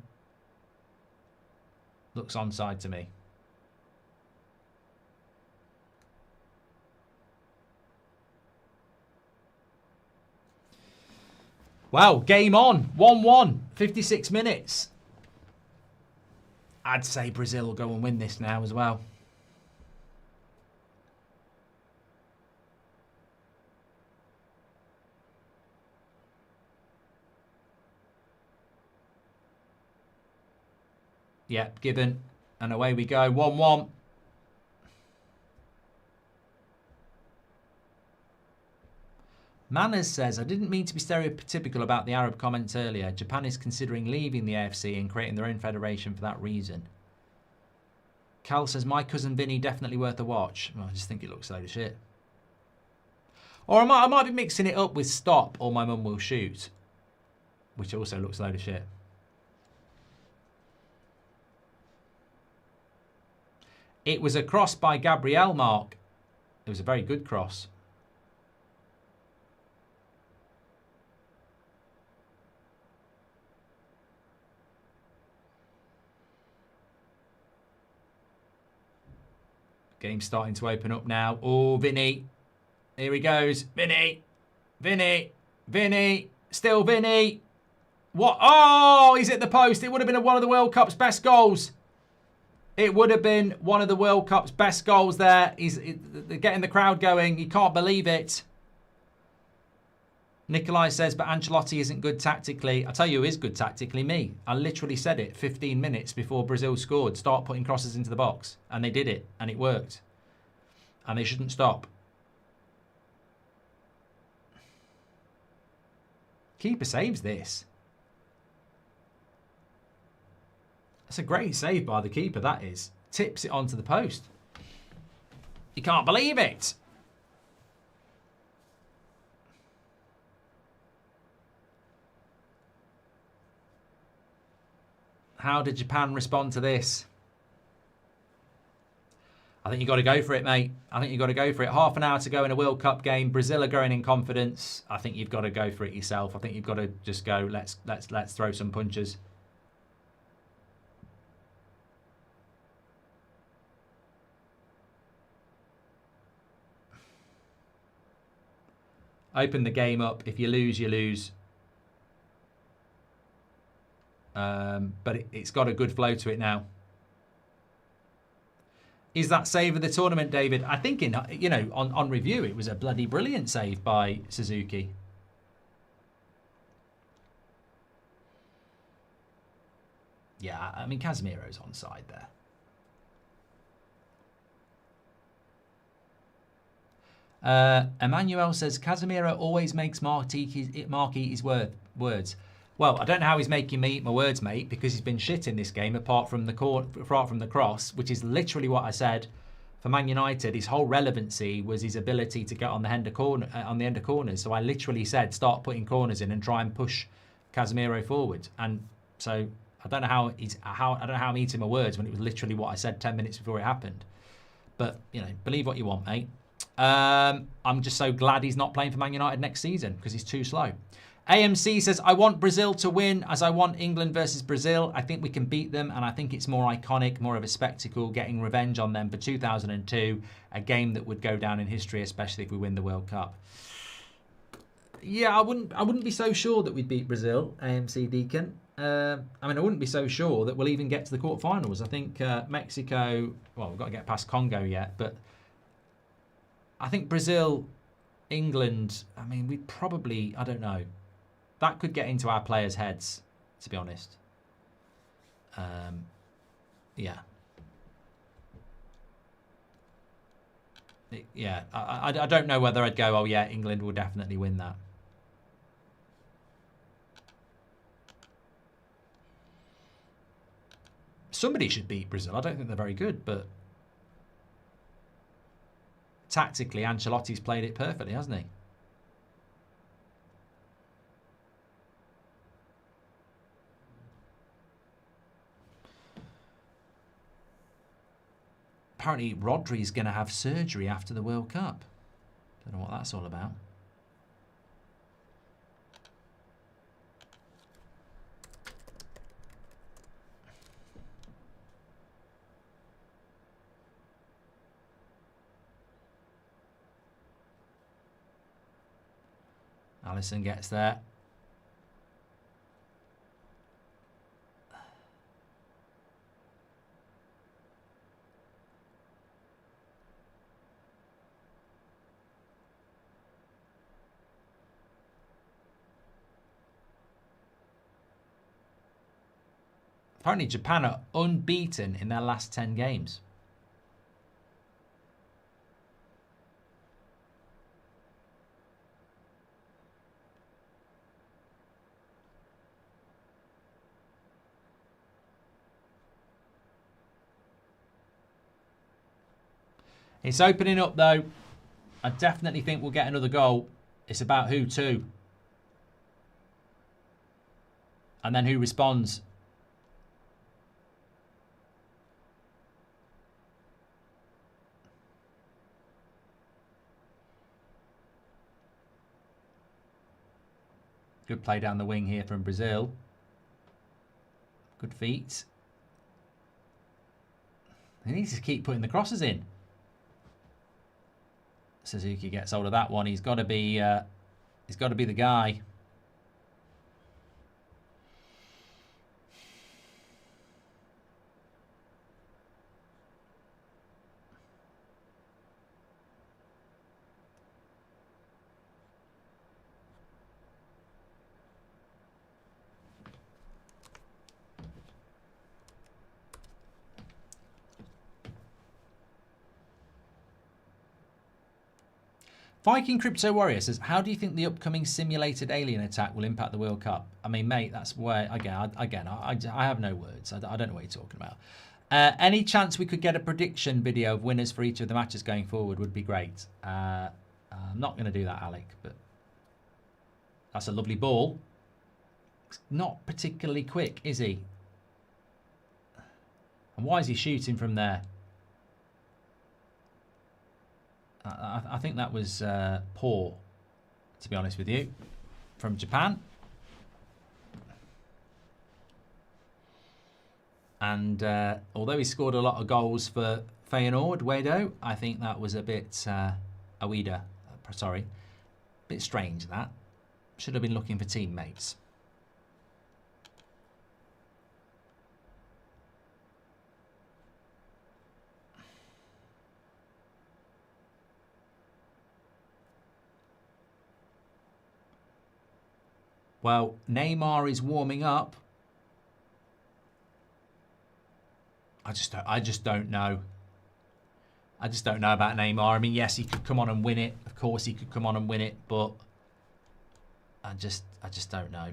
Looks onside to me. Wow, game on. 1-1, 56 minutes. I'd say Brazil will go and win this now as well. Yep, given. And away we go. 1-1. Manners says, I didn't mean to be stereotypical about the Arab comments earlier. Japan is considering leaving the AFC and creating their own federation for that reason. Cal says, my cousin Vinny definitely worth a watch. Well, I just think it looks a load of shit. Or I might be mixing it up with Stop or My Mum Will Shoot, which also looks a load of shit. It was a cross by Gabriel, Mark. It was a very good cross. Game's starting to open up now. Oh, Vinny. Here he goes. Vinny. Vinny. Vinny. Still Vinny. What? Oh, he's at the post. It would have been one of the World Cup's best goals. It would have been one of the World Cup's best goals there. They're getting the crowd going. You can't believe it. Nikolai says, but Ancelotti isn't good tactically. I'll tell you who is good tactically, me. I literally said it 15 minutes before Brazil scored. Start putting crosses into the box. And they did it. And it worked. And they shouldn't stop. Keeper saves this. That's a great save by the keeper, that is. Tips it onto the post. You can't believe it. How did Japan respond to this? I think you've got to go for it, mate. I think you've got to go for it. Half an hour to go in a World Cup game. Brazil are going in confidence. I think you've got to go for it yourself. I think you've got to just go, let's throw some punches. Open the game up. If you lose, you lose. But it's got a good flow to it now. Is that save of the tournament, David? I think on review it was a bloody brilliant save by Suzuki. Yeah, I mean Casemiro's onside there. Emmanuel says Casemiro always makes Mark eat his words. Well, I don't know how he's making me eat my words, mate, because he's been shit in this game apart from the cross, which is literally what I said. For Man United, his whole relevancy was his ability to get on the end of corners. So I literally said, start putting corners in and try and push Casemiro forward. And so I don't know how I'm eating my words when it was literally what I said 10 minutes before it happened. But believe what you want, mate. I'm just so glad he's not playing for Man United next season because he's too slow. AMC says, I want Brazil to win as I want England versus Brazil. I think we can beat them, and I think it's more iconic, more of a spectacle, getting revenge on them for 2002, a game that would go down in history, especially if we win the World Cup. Yeah, I wouldn't be so sure that we'd beat Brazil, AMC Deacon. I wouldn't be so sure that we'll even get to the quarterfinals. I think Mexico, well, we've got to get past Congo yet, but I think Brazil, England, we'd probably, I don't know. that could get into our players' heads, to be honest. Yeah. Yeah, I don't know whether I'd go, oh yeah, England will definitely win that. Somebody should beat Brazil. I don't think they're very good, but tactically, Ancelotti's played it perfectly, hasn't he? Apparently, Rodri's going to have surgery after the World Cup. Don't know what that's all about. Alisson gets there. Apparently, Japan are unbeaten in their last 10 games. It's opening up, though. I definitely think we'll get another goal. It's about who to. And then who responds. Good play down the wing here from Brazil. Good feet. He needs to keep putting the crosses in. Suzuki gets hold of that one. He's got to be the guy. Viking Crypto Warrior says, how do you think the upcoming simulated alien attack will impact the World Cup? I mean, mate, that's where, again, I have no words. I don't know what you're talking about. Any chance we could get a prediction video of winners for each of the matches going forward would be great. I'm not going to do that, Alec, but that's a lovely ball. It's not particularly quick, is he? And why is he shooting from there? I think that was poor, to be honest with you, from Japan. And although he scored a lot of goals for Feyenoord, Wedo, I think that was a bit bit strange, that. Should have been looking for teammates. Well, Neymar is warming up. I just don't know. I just don't know about Neymar. I mean, yes, he could come on and win it. Of course, he could come on and win it, but I just don't know.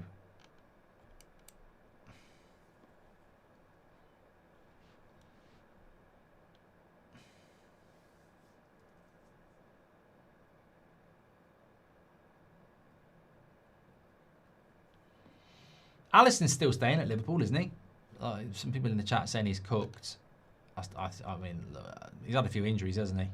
Alisson's still staying at Liverpool, isn't he? Some people in the chat saying he's cooked. I mean, he's had a few injuries, hasn't he?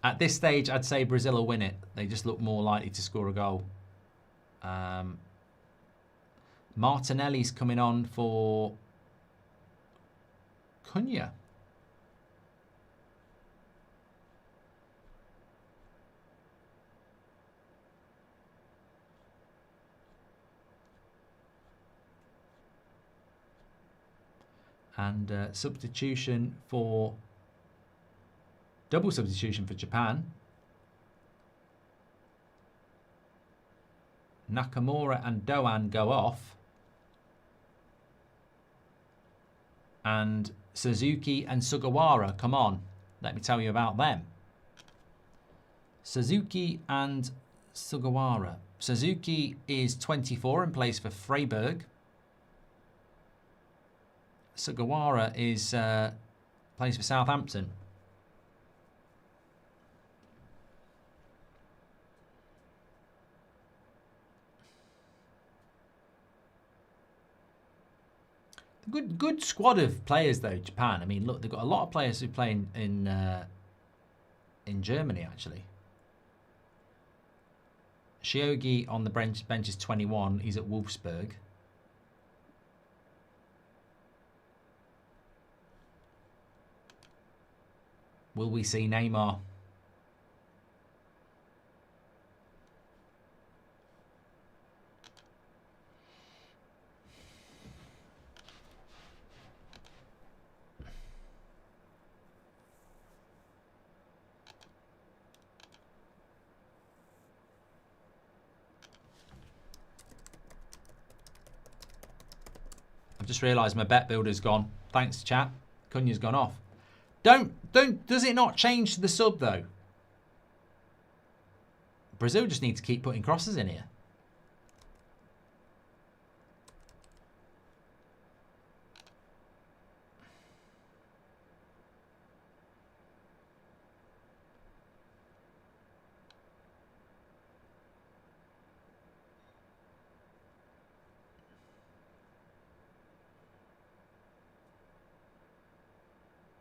At this stage, I'd say Brazil will win it. They just look more likely to score a goal. Martinelli's coming on for Cunha. And substitution for... double substitution for Japan. Nakamura and Doan go off. And Suzuki and Sugawara come on. Let me tell you about them. Suzuki and Sugawara. Suzuki is 24 and plays for Freiburg. Sugawara is plays for Southampton. Good squad of players though, Japan. I mean, look, they've got a lot of players who play in Germany actually. Shiogi on the bench is 21. He's at Wolfsburg. Will we see Neymar? I've just realised my bet builder's gone. Thanks, chat. Cunha's gone off. Does it not change to the sub though? Brazil just need to keep putting crosses in here.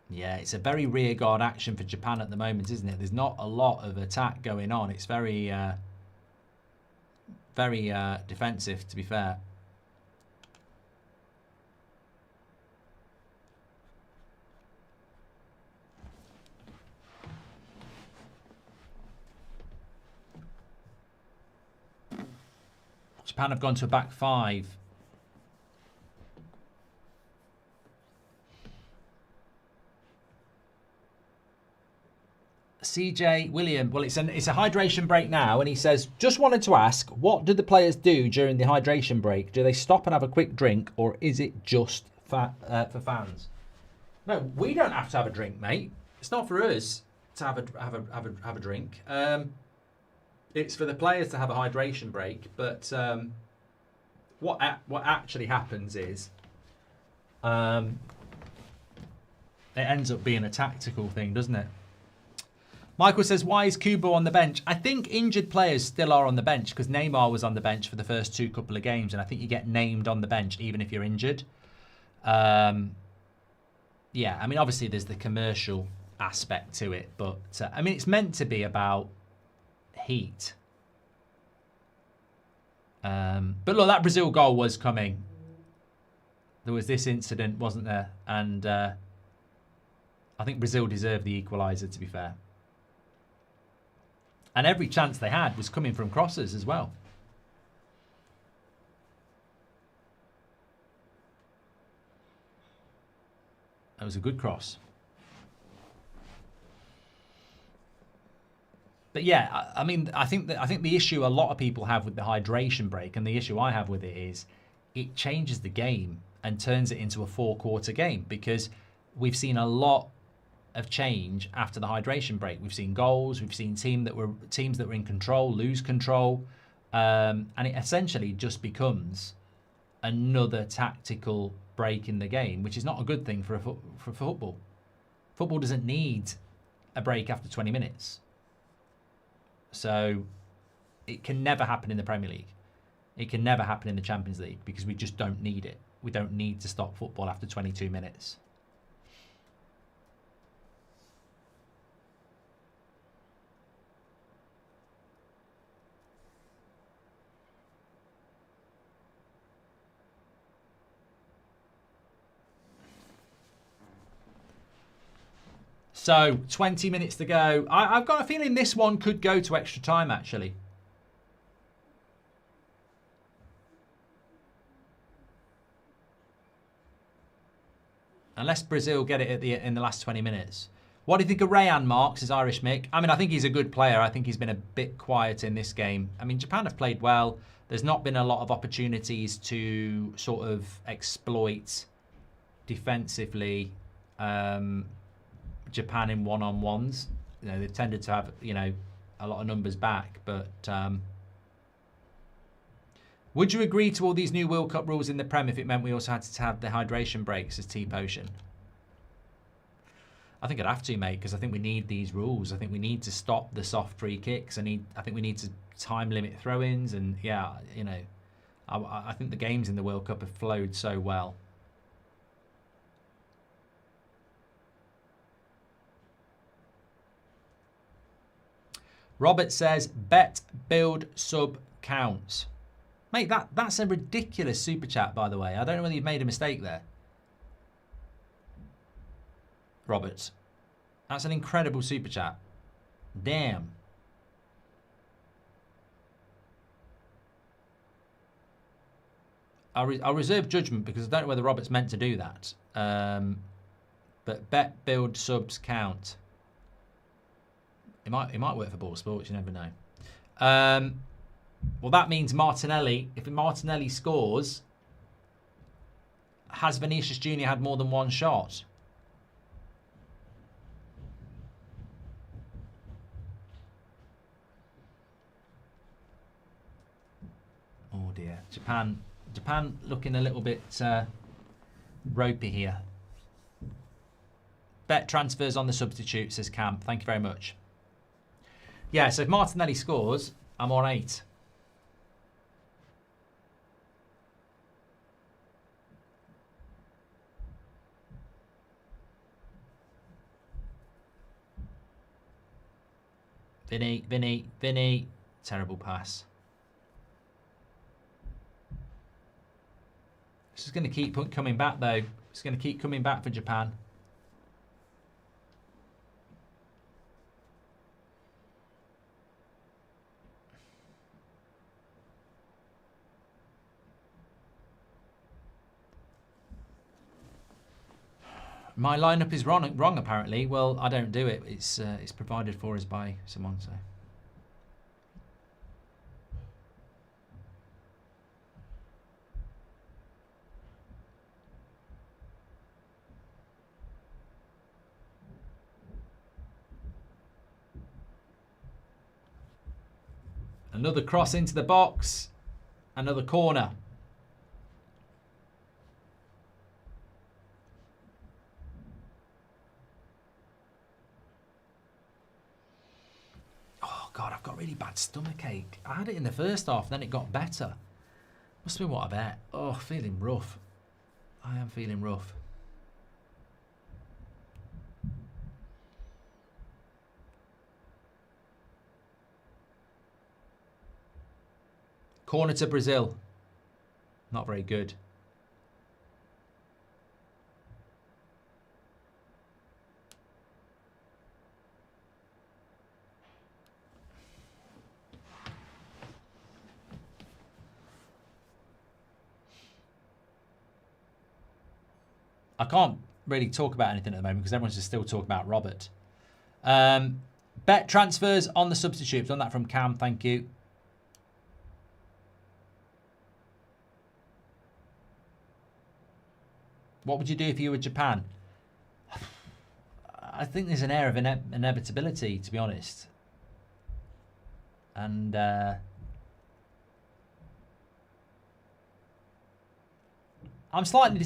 Yeah, it's a very rearguard action for Japan at the moment, isn't it? There's not a lot of attack going on. It's very, very defensive, to be fair. Japan have gone to a back five. CJ William, well, it's a hydration break now, and he says, just wanted to ask, what do the players do during the hydration break? Do they stop and have a quick drink, or is it just for fans? No, we don't have to have a drink, mate. It's not for us to have a drink. It's for the players to have a hydration break. But what actually happens is it ends up being a tactical thing, doesn't it? Michael says, why is Kubo on the bench? I think injured players still are on the bench because Neymar was on the bench for the first couple of games, and I think you get named on the bench even if you're injured. Yeah, I mean, obviously there's the commercial aspect to it, but I mean, it's meant to be about heat. But look, that Brazil goal was coming. There was this incident, wasn't there? And I think Brazil deserved the equaliser, to be fair. And every chance they had was coming from crosses as well. That was a good cross. But yeah, I mean, I think the issue a lot of people have with the hydration break, and the issue I have with it is, it changes the game and turns it into a 4-quarter game, because we've seen a lot of change after the hydration break. We've seen goals, we've seen teams that were in control lose control, and it essentially just becomes another tactical break in the game, which is not a good thing for football. Football doesn't need a break after 20 minutes. So it can never happen in the Premier League. It can never happen in the Champions League because we just don't need it. We don't need to stop football after 22 minutes. So, 20 minutes to go. I've got a feeling this one could go to extra time, actually. Unless Brazil get it in the last 20 minutes. What do you think of Rayan, Marks, is Irish Mick? I mean, I think he's a good player. I think he's been a bit quiet in this game. I mean, Japan have played well. There's not been a lot of opportunities to sort of exploit defensively Japan in one-on-ones. You know, they've tended to have, you know, a lot of numbers back. But would you agree to all these new World Cup rules in the Prem if it meant we also had to have the hydration breaks as T-Potion? I think I'd have to, mate, because I think we need these rules. I think we need to stop the soft free kicks. I think we need to time limit throw-ins, and yeah, you know, I think the games in the World Cup have flowed so well. Robert says, bet, build, sub, counts. Mate, that's a ridiculous super chat, by the way. I don't know whether you've made a mistake there. Robert. That's an incredible super chat. Damn. I'll reserve judgment because I don't know whether Robert's meant to do that. But bet, build, subs, count. It might work for Ball Sports, you never know. Well, that means Martinelli. If Martinelli scores, has Vinicius Jr. had more than one shot? Oh dear, Japan looking a little bit ropey here. Bet transfers on the substitute, says Cam. Thank you very much. Yeah, so if Martinelli scores, I'm on 8. Vinny. Terrible pass. This is going to keep coming back, though. It's going to keep coming back for Japan. My lineup is wrong apparently. Well, I don't do it. It's provided for us by someone. So. Another cross into the box. Another corner. God, I've got really bad stomachache. I had it in the first half, then it got better. Must have been what I bet. Oh, feeling rough. I am feeling rough. Corner to Brazil. Not very good. I can't really talk about anything at the moment because everyone's just still talking about Robert. Bet transfers on the substitutes. Done that from Cam, thank you. What would you do if you were Japan? I think there's an air of inevitability, to be honest. And I'm slightly...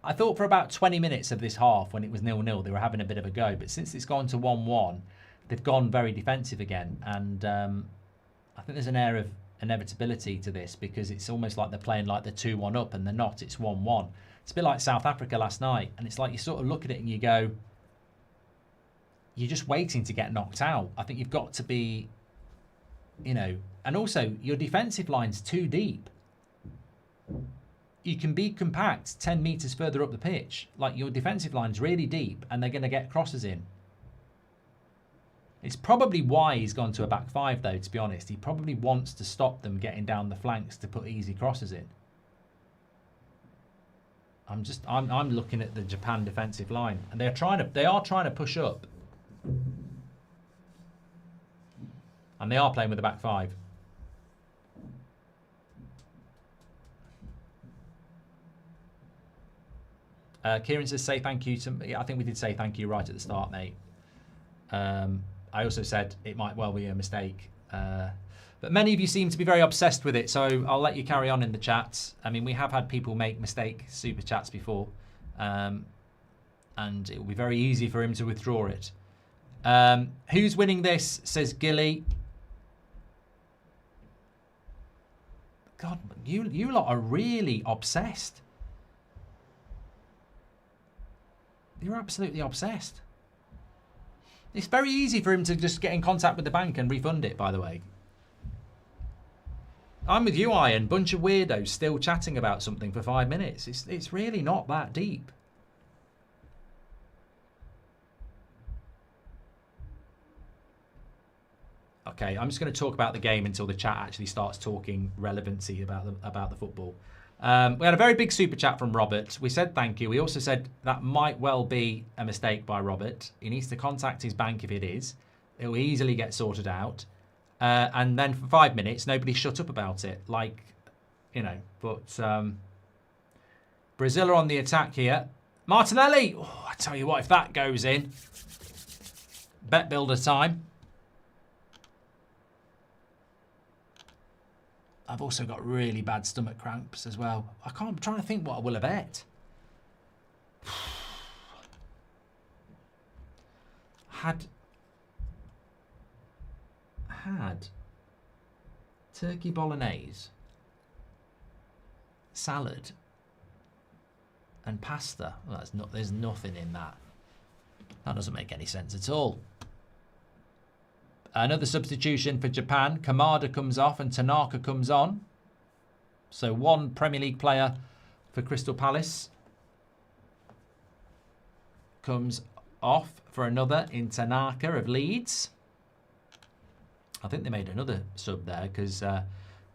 I thought for about 20 minutes of this half when it was 0-0, they were having a bit of a go. But since it's gone to 1-1, they've gone very defensive again. And I think there's an air of inevitability to this because it's almost like they're playing like they're 2-1 up and they're not. It's 1-1. It's a bit like South Africa last night. And it's like you sort of look at it and you go, you're just waiting to get knocked out. I think you've got to be, you know, and also your defensive line's too deep. You can be compact 10 metres further up the pitch. Like your defensive line's really deep and they're going to get crosses in. It's probably why he's gone to a back five though, to be honest. He probably wants to stop them getting down the flanks to put easy crosses in. I'm looking at the Japan defensive line, and they are trying to push up, and they are playing with the back five. Kieran says, say thank you to me. I think we did say thank you right at the start, mate. I also said it might well be a mistake. But many of you seem to be very obsessed with it, so I'll let you carry on in the chats. I mean, we have had people make mistake super chats before, and it will be very easy for him to withdraw it. Who's winning this, says Gilly. God, you lot are really obsessed. You're absolutely obsessed. It's very easy for him to just get in contact with the bank and refund it, by the way. I'm with you, Ian. Bunch of weirdos still chatting about something for 5 minutes. It's really not that deep. Okay, I'm just going to talk about the game until the chat actually starts talking relevancy about the football. We had a very big super chat from Robert. We said thank you. We also said that might well be a mistake by Robert. He needs to contact his bank if it is. It will easily get sorted out. And then for 5 minutes, nobody shut up about it. Like, you know, but Brazil are on the attack here. Martinelli! Oh, I tell you what, if that goes in, bet builder time. I've also got really bad stomach cramps as well. I'm trying to think what I will have ate. Had turkey bolognese, salad, and pasta. Well, there's nothing in that. That doesn't make any sense at all. Another substitution for Japan. Kamada comes off and Tanaka comes on. So one Premier League player for Crystal Palace comes off for another in Tanaka of Leeds. I think they made another sub there because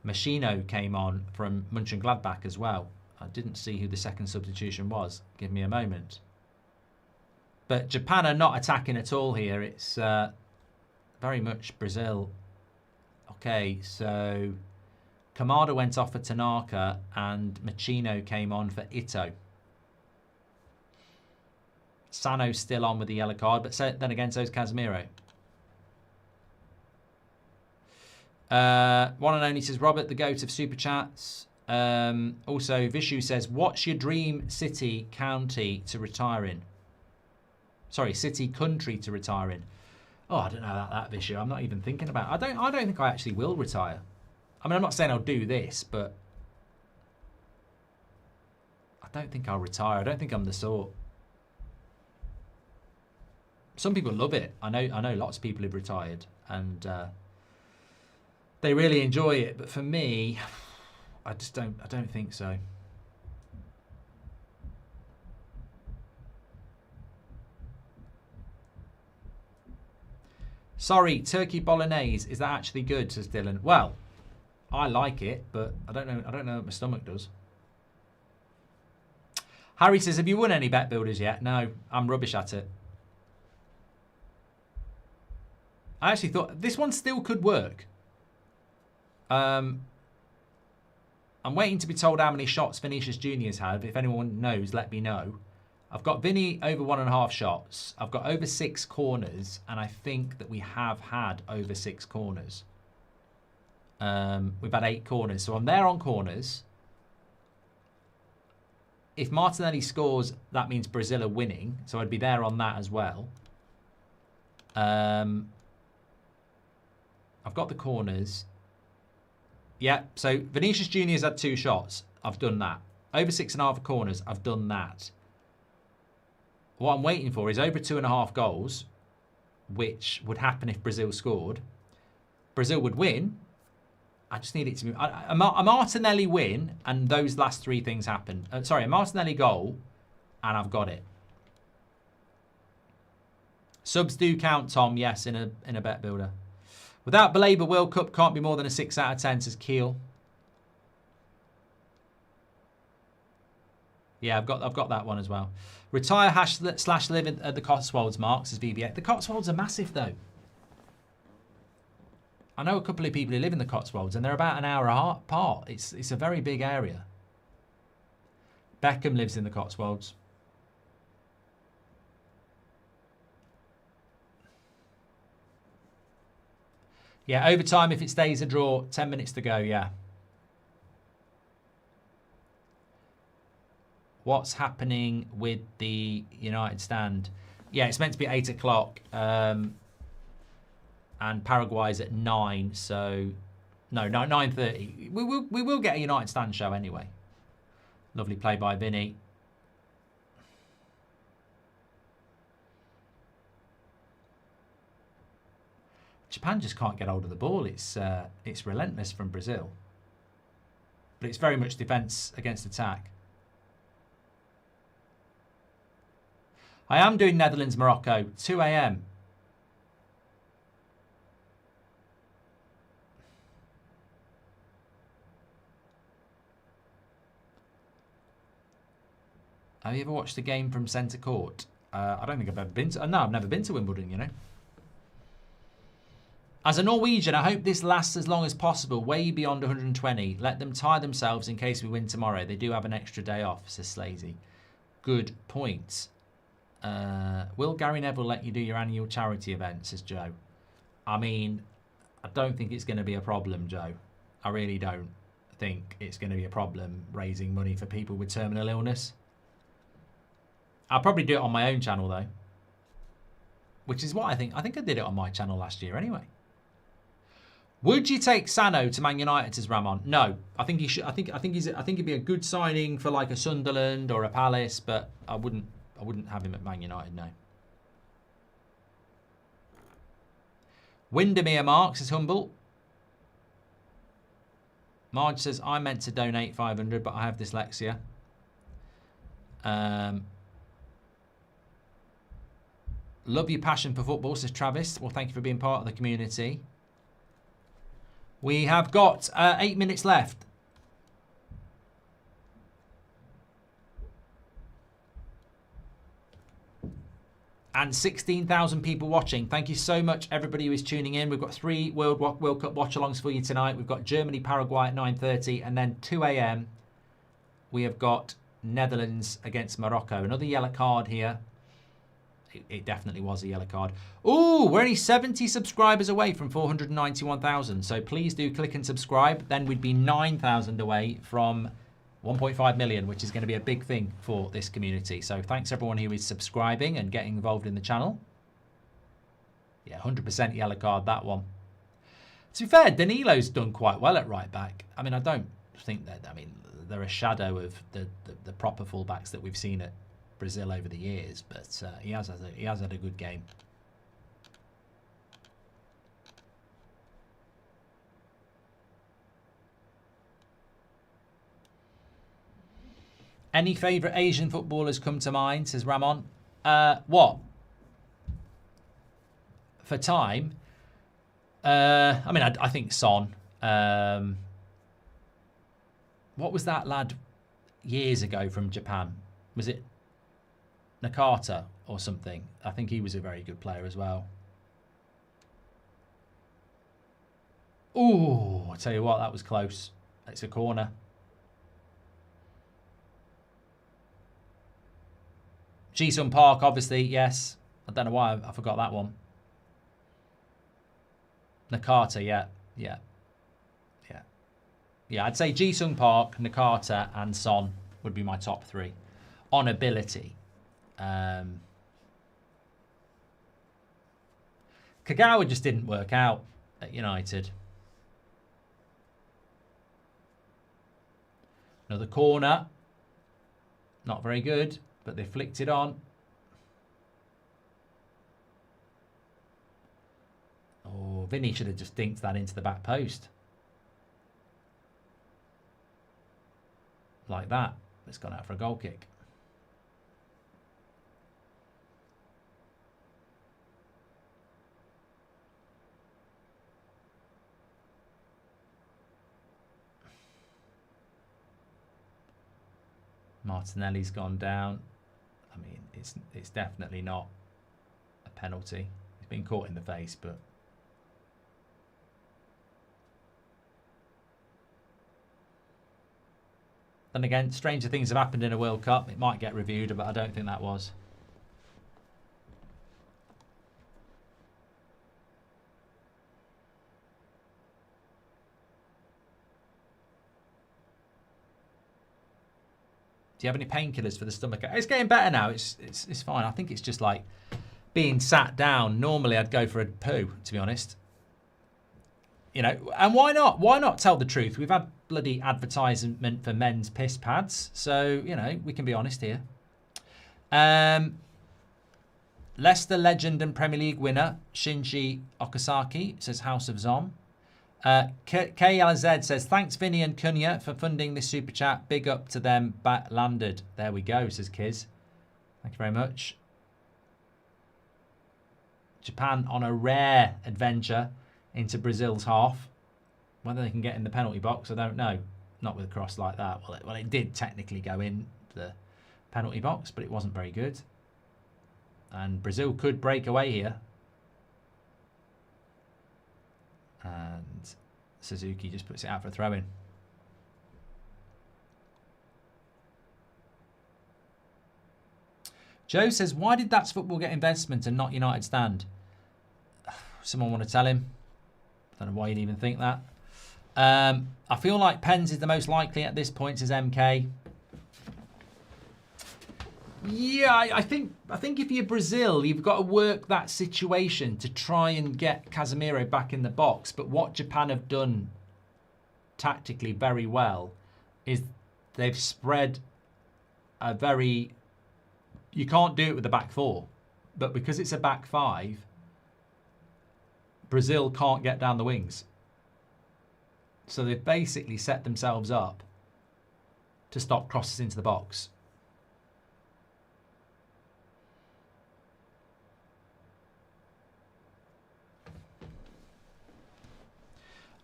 Machino came on from Mönchengladbach as well. I didn't see who the second substitution was. Give me a moment. But Japan are not attacking at all here. It's very much Brazil. Okay, so Kamada went off for Tanaka and Machino came on for Ito. Sano's still on with the yellow card, but then again, so is Casemiro. One and only says Robert, the goat of super chats. Also, Vishu says, what's your dream city, county to retire in? Sorry, city, country to retire in. Oh, I don't know about that, Vishu. I'm not even thinking about it. I don't think I actually will retire. I mean, I'm not saying I'll do this, but I don't think I'll retire. I don't think I'm the sort. Some people love it. I know lots of people who've retired and they really enjoy it. But for me, I don't think so. Sorry, turkey bolognese. Is that actually good? Says Dylan. Well, I like it, but I don't know what my stomach does. Harry says, have you won any bet builders yet? No, I'm rubbish at it. I actually thought this one still could work. I'm waiting to be told how many shots Vinicius Junior's had. If anyone knows, let me know. I've got Vinny over 1.5 shots. I've got over 6 corners, and I think that we have had over 6 corners. We've had 8 corners, so I'm there on corners. If Martinelli scores, that means Brazil are winning, so I'd be there on that as well. I've got the corners. Yeah, so Vinicius Junior's had 2 shots. I've done that. Over 6.5 corners, I've done that. What I'm waiting for is over 2.5 goals, which would happen if Brazil scored. Brazil would win. I just need it to be a Martinelli win, and those last 3 things happen. Sorry, a Martinelli goal, and I've got it. Subs do count, Tom. Yes, in a bet builder. Without belabor, World Cup can't be more than a 6 out of 10, says Keel. Yeah, I've got that one as well. Retire hash slash live at the Cotswolds, Mark, says VBA. The Cotswolds are massive, though. I know a couple of people who live in the Cotswolds, and they're about an hour apart. It's a very big area. Beckham lives in the Cotswolds. Yeah, overtime if it stays a draw. 10 minutes to go, yeah. What's happening with the United stand? Yeah, it's meant to be 8 o'clock. And Paraguay's at 9, so... No, 9:30. We will get a United stand show anyway. Lovely play by Vinny. Japan just can't get hold of the ball. It's relentless from Brazil. But it's very much defence against attack. I am doing Netherlands-Morocco, 2 a.m. Have you ever watched a game from centre court? I don't think I've ever been to... No, I've never been to Wimbledon, you know. As a Norwegian, I hope this lasts as long as possible, way beyond 120. Let them tire themselves in case we win tomorrow. They do have an extra day off, says Slazy. Good point. Will Gary Neville let you do your annual charity event, says Joe. I mean, I don't think it's going to be a problem, Joe. I really don't think it's going to be a problem raising money for people with terminal illness. I'll probably do it on my own channel, though. Which is what I think. I think I did it on my channel last year anyway. Would you take Sano to Man United as Ramon? No, I think he should. I think he'd be a good signing for like a Sunderland or a Palace, but I wouldn't have him at Man United. No. Windermere Marks is humble. Marge says I meant to donate 500, but I have dyslexia. Love your passion for football, says Travis. Well, thank you for being part of the community. We have got 8 minutes left. And 16,000 people watching. Thank you so much, everybody who is tuning in. We've got 3 World Cup watch-alongs for you tonight. We've got Germany-Paraguay at 9:30. And then 2 a.m. we have got Netherlands against Morocco. Another yellow card here. It definitely was a yellow card. Ooh, we're only 70 subscribers away from 491,000. So please do click and subscribe. Then we'd be 9,000 away from 1.5 million, which is going to be a big thing for this community. So thanks everyone who is subscribing and getting involved in the channel. Yeah, 100% yellow card, that one. To be fair, Danilo's done quite well at right back. I mean, I don't think that, I mean, they're a shadow of the proper fullbacks that we've seen at Brazil over the years, but he has had a good game. Any favourite Asian footballers come to mind, says Ramon. What? For time? I mean, I think Son. What was that lad years ago from Japan? Was it Nakata or something? I think he was a very good player as well. Ooh, I tell you what, that was close. It's a corner. Ji-sung Park, obviously, yes. I don't know why I forgot that one. Nakata, yeah. Yeah, I'd say Ji-sung Park, Nakata, and Son would be my top 3. On ability. Kagawa just didn't work out at United. Another corner. Not very good, but they flicked it on. Oh, Vinny should have just dinked that into the back post. Like that. It's gone out for a goal kick. Martinelli's gone down. I mean, it's definitely not a penalty. He's been caught in the face, but... Then again, stranger things have happened in a World Cup. It might get reviewed, but I don't think that was. Do you have any painkillers for the stomach? It's getting better now. It's fine. I think it's just like being sat down. Normally, I'd go for a poo, to be honest. You know, and why not? Why not tell the truth? We've had bloody advertisement for men's piss pads, so you know we can be honest here. Leicester legend and Premier League winner Shinji Okazaki says House of Zom. KLZ says, thanks Vinny and Cunha for funding this super chat. Big up to them. Bat landed. There we go, says Kiz. Thank you very much. Japan on a rare adventure into Brazil's half. Whether they can get in the penalty box, I don't know. Not with a cross like that. Well, it did technically go in the penalty box, but it wasn't very good. And Brazil could break away here. And Suzuki just puts it out for a throw-in. Joe says, why did That's Football get investment and not United stand? Someone want to tell him? I don't know why you'd even think that. I feel like Pens is the most likely at this point, says MK. Yeah, I think if you're Brazil, you've got to work that situation to try and get Casemiro back in the box. But what Japan have done tactically very well is they've spread a very... You can't do it with the back four. But because it's a back five, Brazil can't get down the wings. So they've basically set themselves up to stop crosses into the box.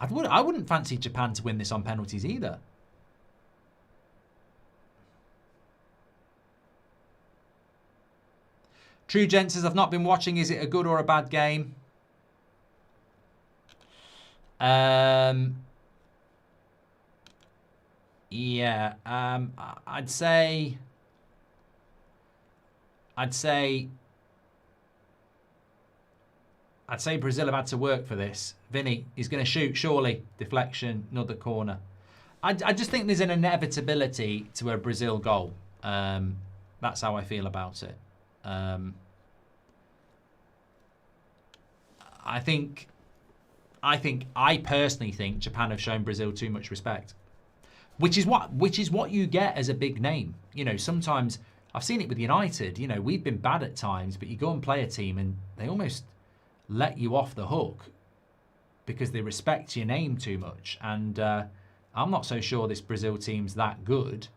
I wouldn't fancy Japan to win this on penalties either. True Gent says, I've not been watching. Is it a good or a bad game? Yeah. I'd say Brazil have had to work for this. Vinny, he's going to shoot, surely. Deflection, another corner. I just think there's an inevitability to a Brazil goal. That's how I feel about it. I personally think Japan have shown Brazil too much respect. Which is what you get as a big name. You know, sometimes I've seen it with United. You know, we've been bad at times, but you go and play a team and they almost let you off the hook because they respect your name too much. And I'm not so sure this Brazil team's that good,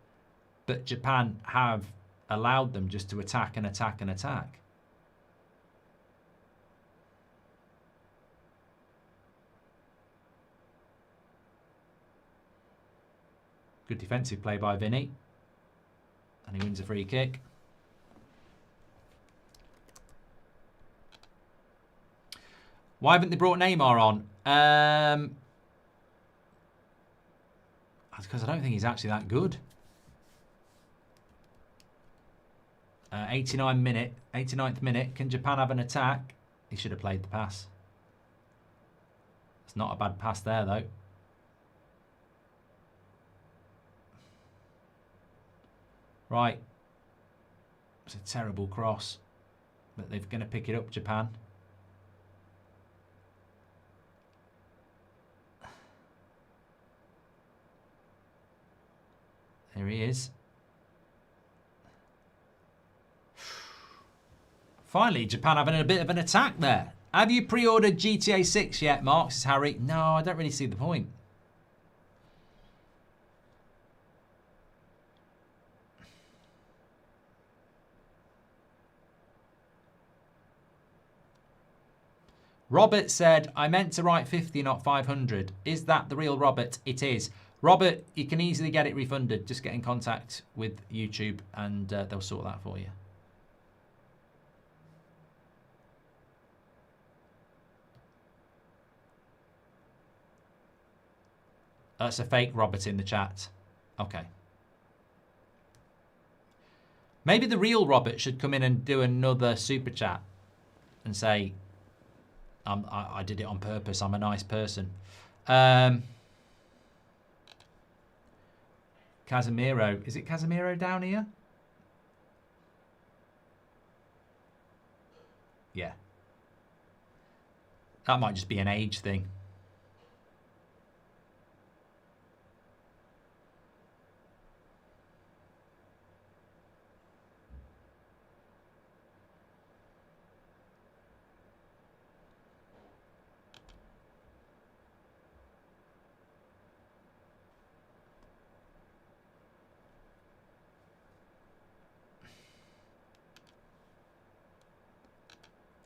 but Japan have allowed them just to attack and attack and attack. Good defensive play by Vinny. And he wins a free kick. Why haven't they brought Neymar on? That's because I don't think he's actually that good. 89th minute. Can Japan have an attack? He should have played the pass. It's not a bad pass there, though. Right. It's a terrible cross. But they're going to pick it up, Japan. There he is. Finally, Japan having a bit of an attack there. Have you pre-ordered GTA 6 yet, Mark? Says Harry. No, I don't really see the point. Robert said, I meant to write 50, not 500. Is that the real Robert? It is. Robert, you can easily get it refunded. Just get in contact with YouTube and they'll sort that for you. That's a fake Robert in the chat. Okay. Maybe the real Robert should come in and do another super chat and say, I did it on purpose. I'm a nice person. Casemiro. Is it Casemiro down here? Yeah. That might just be an age thing.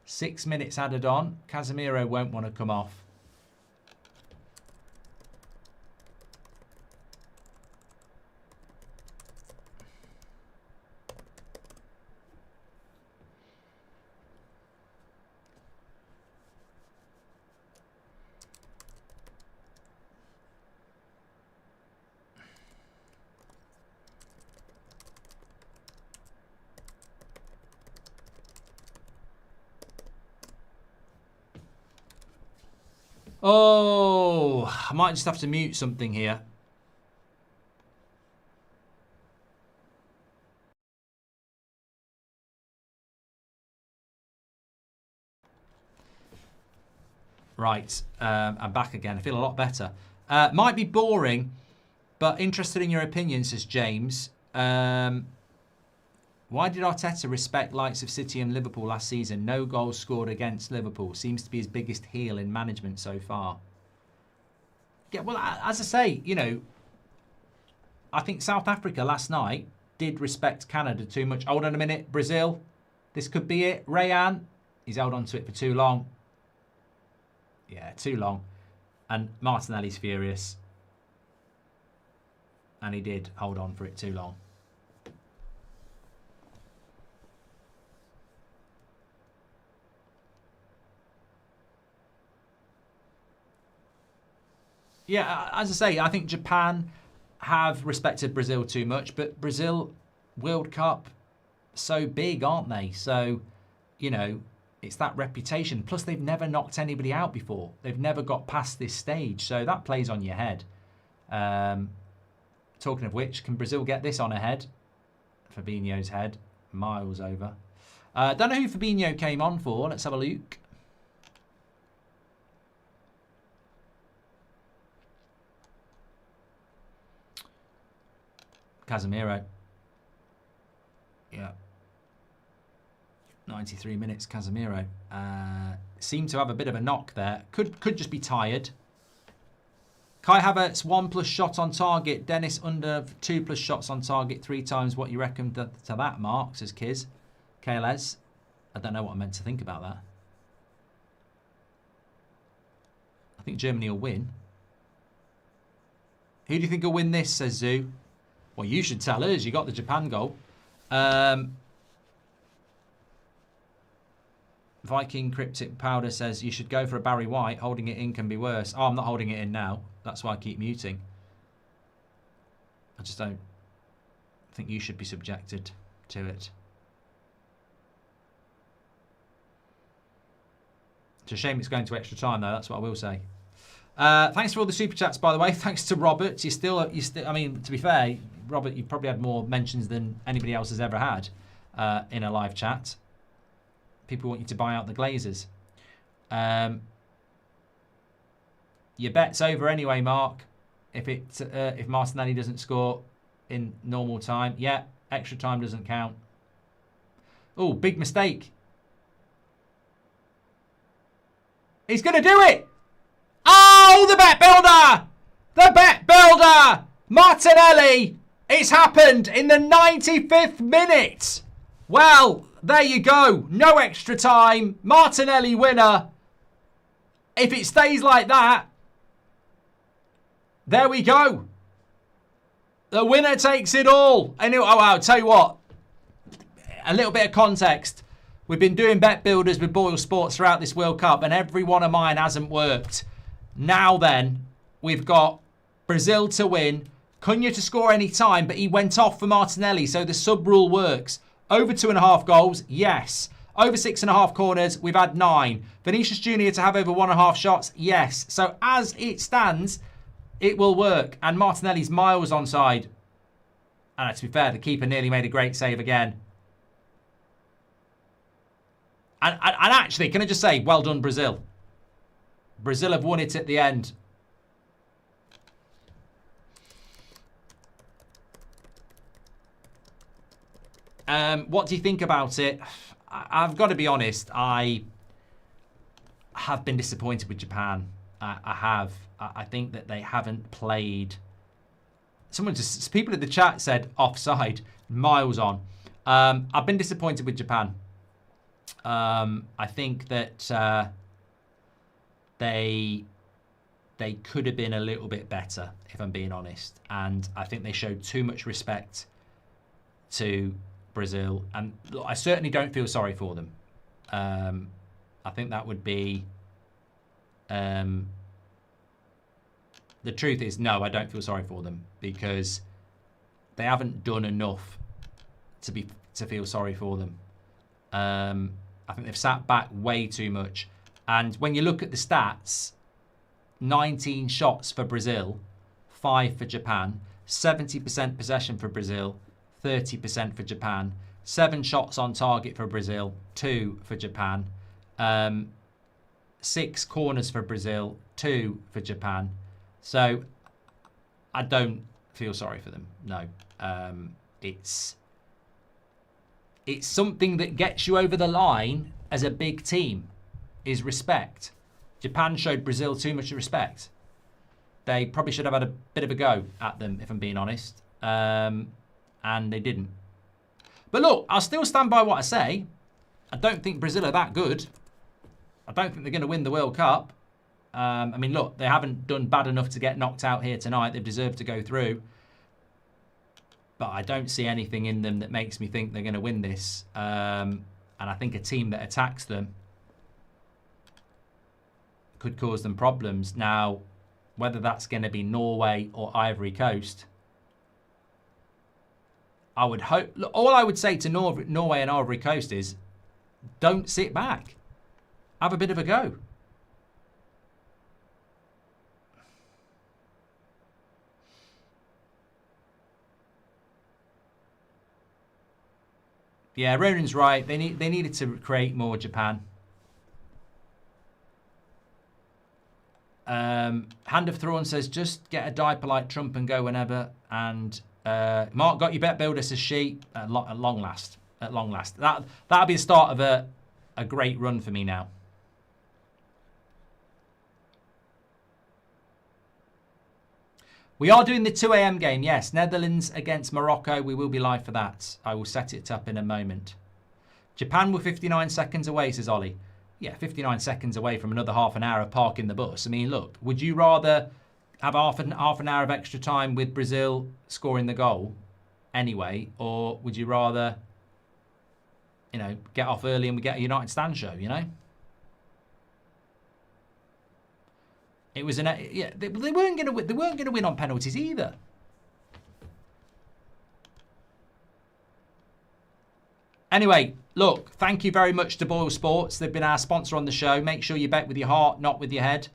Six minutes added on. Casemiro won't want to come off. Oh, I might just have to mute something here. Right, I'm back again. I feel a lot better. Might be boring, but interested in your opinion, says James. Why did Arteta respect likes of City and Liverpool last season? No goals scored against Liverpool. Seems to be his biggest heel in management so far. Yeah, well, as I say, you know, I think South Africa last night did respect Canada too much. Hold on a minute. Brazil. This could be it. Rayan. He's held on to it for too long. Yeah, too long. And Martinelli's furious. And he did hold on for it too long. Yeah, as I say, I think Japan have respected Brazil too much, but Brazil World Cup so big, aren't they? So, you know, it's that reputation. Plus, they've never knocked anybody out before. They've never got past this stage, so that plays on your head. Talking of which, can Brazil get this on ahead? Fabinho's head, miles over. Don't know who Fabinho came on for. Let's have a look. Casemiro. Yeah. 93 minutes, Casemiro. Seemed to have a bit of a knock there. Could just be tired. Kai Havertz, 1+ shot on target. Dennis under 2+ shots on target. 3 times what you reckon to that, Mark, says Kiz. KLS. I don't know what I meant to think about that. I think Germany will win. Who do you think will win this, says Zoo? Well, you should tell us. You got the Japan goal. Viking Cryptic Powder says you should go for a Barry White. Holding it in can be worse. Oh, I'm not holding it in now. That's why I keep muting. I just don't think you should be subjected to it. It's a shame it's going to extra time, though. That's what I will say. Thanks for all the super chats, by the way. Thanks to Robert. You still. I mean, to be fair, Robert, you've probably had more mentions than anybody else has ever had in a live chat. People want you to buy out the Glazers. Your bet's over anyway, Mark. If Martinelli doesn't score in normal time, yeah, extra time doesn't count. Oh, big mistake. He's going to do it. Oh, the bet builder! The bet builder! Martinelli! It's happened in the 95th minute. Well, there you go. No extra time. Martinelli winner. If it stays like that, there we go. The winner takes it all. And I'll tell you what, a little bit of context. We've been doing bet builders with Boyle Sports throughout this World Cup, and every one of mine hasn't worked. Now then, we've got Brazil to win, Cunha to score any time, but he went off for Martinelli, so the sub rule works. Over 2.5 goals, yes. Over 6.5 corners, we've had 9. Vinicius Junior to have over 1.5 shots, yes. So as it stands, it will work. And Martinelli's miles onside. And to be fair, the keeper nearly made a great save again. And actually, can I just say, well done, Brazil. Brazil have won it at the end. What do you think about it? I've got to be honest, I have been disappointed with Japan. I have. I think that they haven't played. People in the chat said offside, miles on. I've been disappointed with Japan. I think that they could have been a little bit better, if I'm being honest. And I think they showed too much respect to Brazil. And look, I certainly don't feel sorry for them. I think that would be... the truth is, no, I don't feel sorry for them because they haven't done enough to feel sorry for them. I think they've sat back way too much. And when you look at the stats, 19 shots for Brazil, 5 for Japan, 70% possession for Brazil, 30% for Japan, 7 shots on target for Brazil, 2 for Japan, 6 corners for Brazil, 2 for Japan. So I don't feel sorry for them. No. It's something that gets you over the line as a big team, is respect. Japan showed Brazil too much respect. They probably should have had a bit of a go at them, if I'm being honest. And they didn't. But look, I'll still stand by what I say. I don't think Brazil are that good. I don't think they're going to win the World Cup. I mean, look, they haven't done bad enough to get knocked out here tonight. They've deserved to go through. But I don't see anything in them that makes me think they're going to win this. And I think a team that attacks them could cause them problems. Now, whether that's going to be Norway or Ivory Coast, I would hope... Look, all I would say to Norway and Ivory Coast is, don't sit back. Have a bit of a go. Yeah, Ronan's right. They needed to create more, Japan. Hand of Thrawn says, just get a diaper like Trump and go whenever. And Mark got your bet builder, says she. At long last. At long last. That'll be the start of a great run for me now. We are doing the 2 a.m. game, yes. Netherlands against Morocco. We will be live for that. I will set it up in a moment. Japan were 59 seconds away, says Ollie. Yeah, 59 seconds away from another half an hour of parking the bus. I mean, look, would you rather have half an hour of extra time with Brazil scoring the goal anyway? Or would you rather, you know, get off early and we get a United Stand show, you know? It was yeah. They weren't going to win. They weren't going to win on penalties either. Anyway, look. Thank you very much to Boyle Sports. They've been our sponsor on the show. Make sure you bet with your heart, not with your head.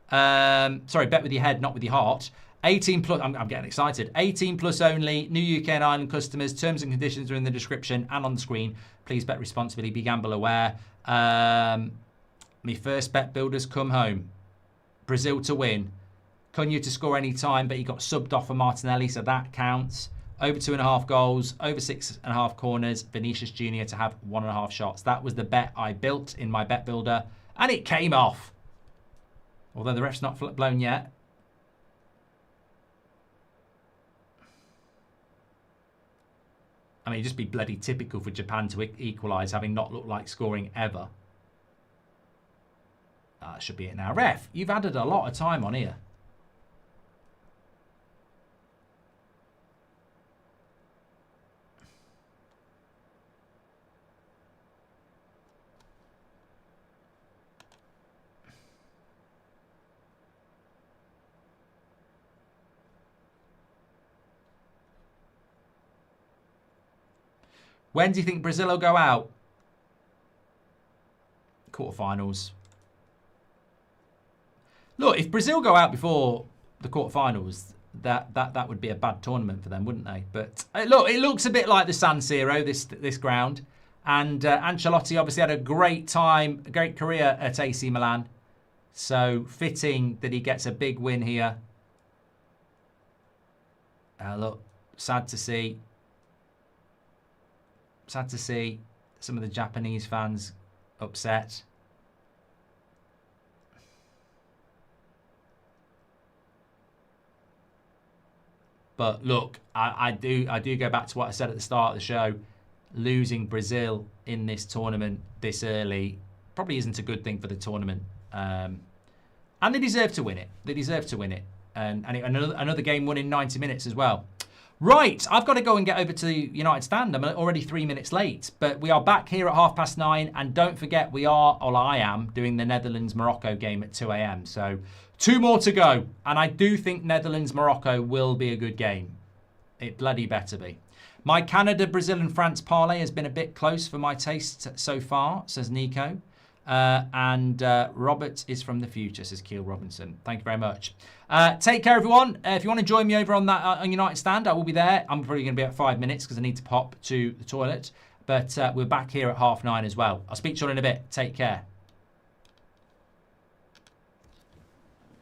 Sorry, bet with your head, not with your heart. 18 plus. I'm getting excited. 18 plus only. New UK and Ireland customers. Terms and conditions are in the description and on the screen. Please bet responsibly. Be gamble aware. My first bet builders come home. Brazil to win. Cunha to score any time, but he got subbed off for Martinelli, so that counts. Over 2.5 goals, over 6.5 corners. Vinicius Junior to have 1.5 shots. That was the bet I built in my bet builder, and it came off. Although the ref's not blown yet. I mean, it'd just be bloody typical for Japan to equalise, having not looked like scoring ever. That should be it now. Ref, you've added a lot of time on here. When do you think Brazil will go out? Quarterfinals. Look, if Brazil go out before the quarterfinals, that would be a bad tournament for them, wouldn't they? But look, it looks a bit like the San Siro, this ground. And Ancelotti obviously had a great time, a great career at AC Milan. So fitting that he gets a big win here. Look, sad to see. Sad to see some of the Japanese fans upset. But look, I do go back to what I said at the start of the show. Losing Brazil in this tournament this early probably isn't a good thing for the tournament. And they deserve to win it. They deserve to win it. And another game won in 90 minutes as well. Right, I've got to go and get over to the United Stand. I'm already 3 minutes late. But we are back here at 9:30. And don't forget, I am doing the Netherlands-Morocco game at 2 a.m. So 2 more to go. And I do think Netherlands-Morocco will be a good game. It bloody better be. My Canada, Brazil and France parlay has been a bit close for my taste so far, says Nico. And Robert is from the future, says Keel Robinson. Thank you very much. Take care, everyone. If you want to join me over on that on United Stand, I will be there. I'm probably going to be at 5 minutes because I need to pop to the toilet. But we're back here at 9:30 as well. I'll speak to you all in a bit. Take care.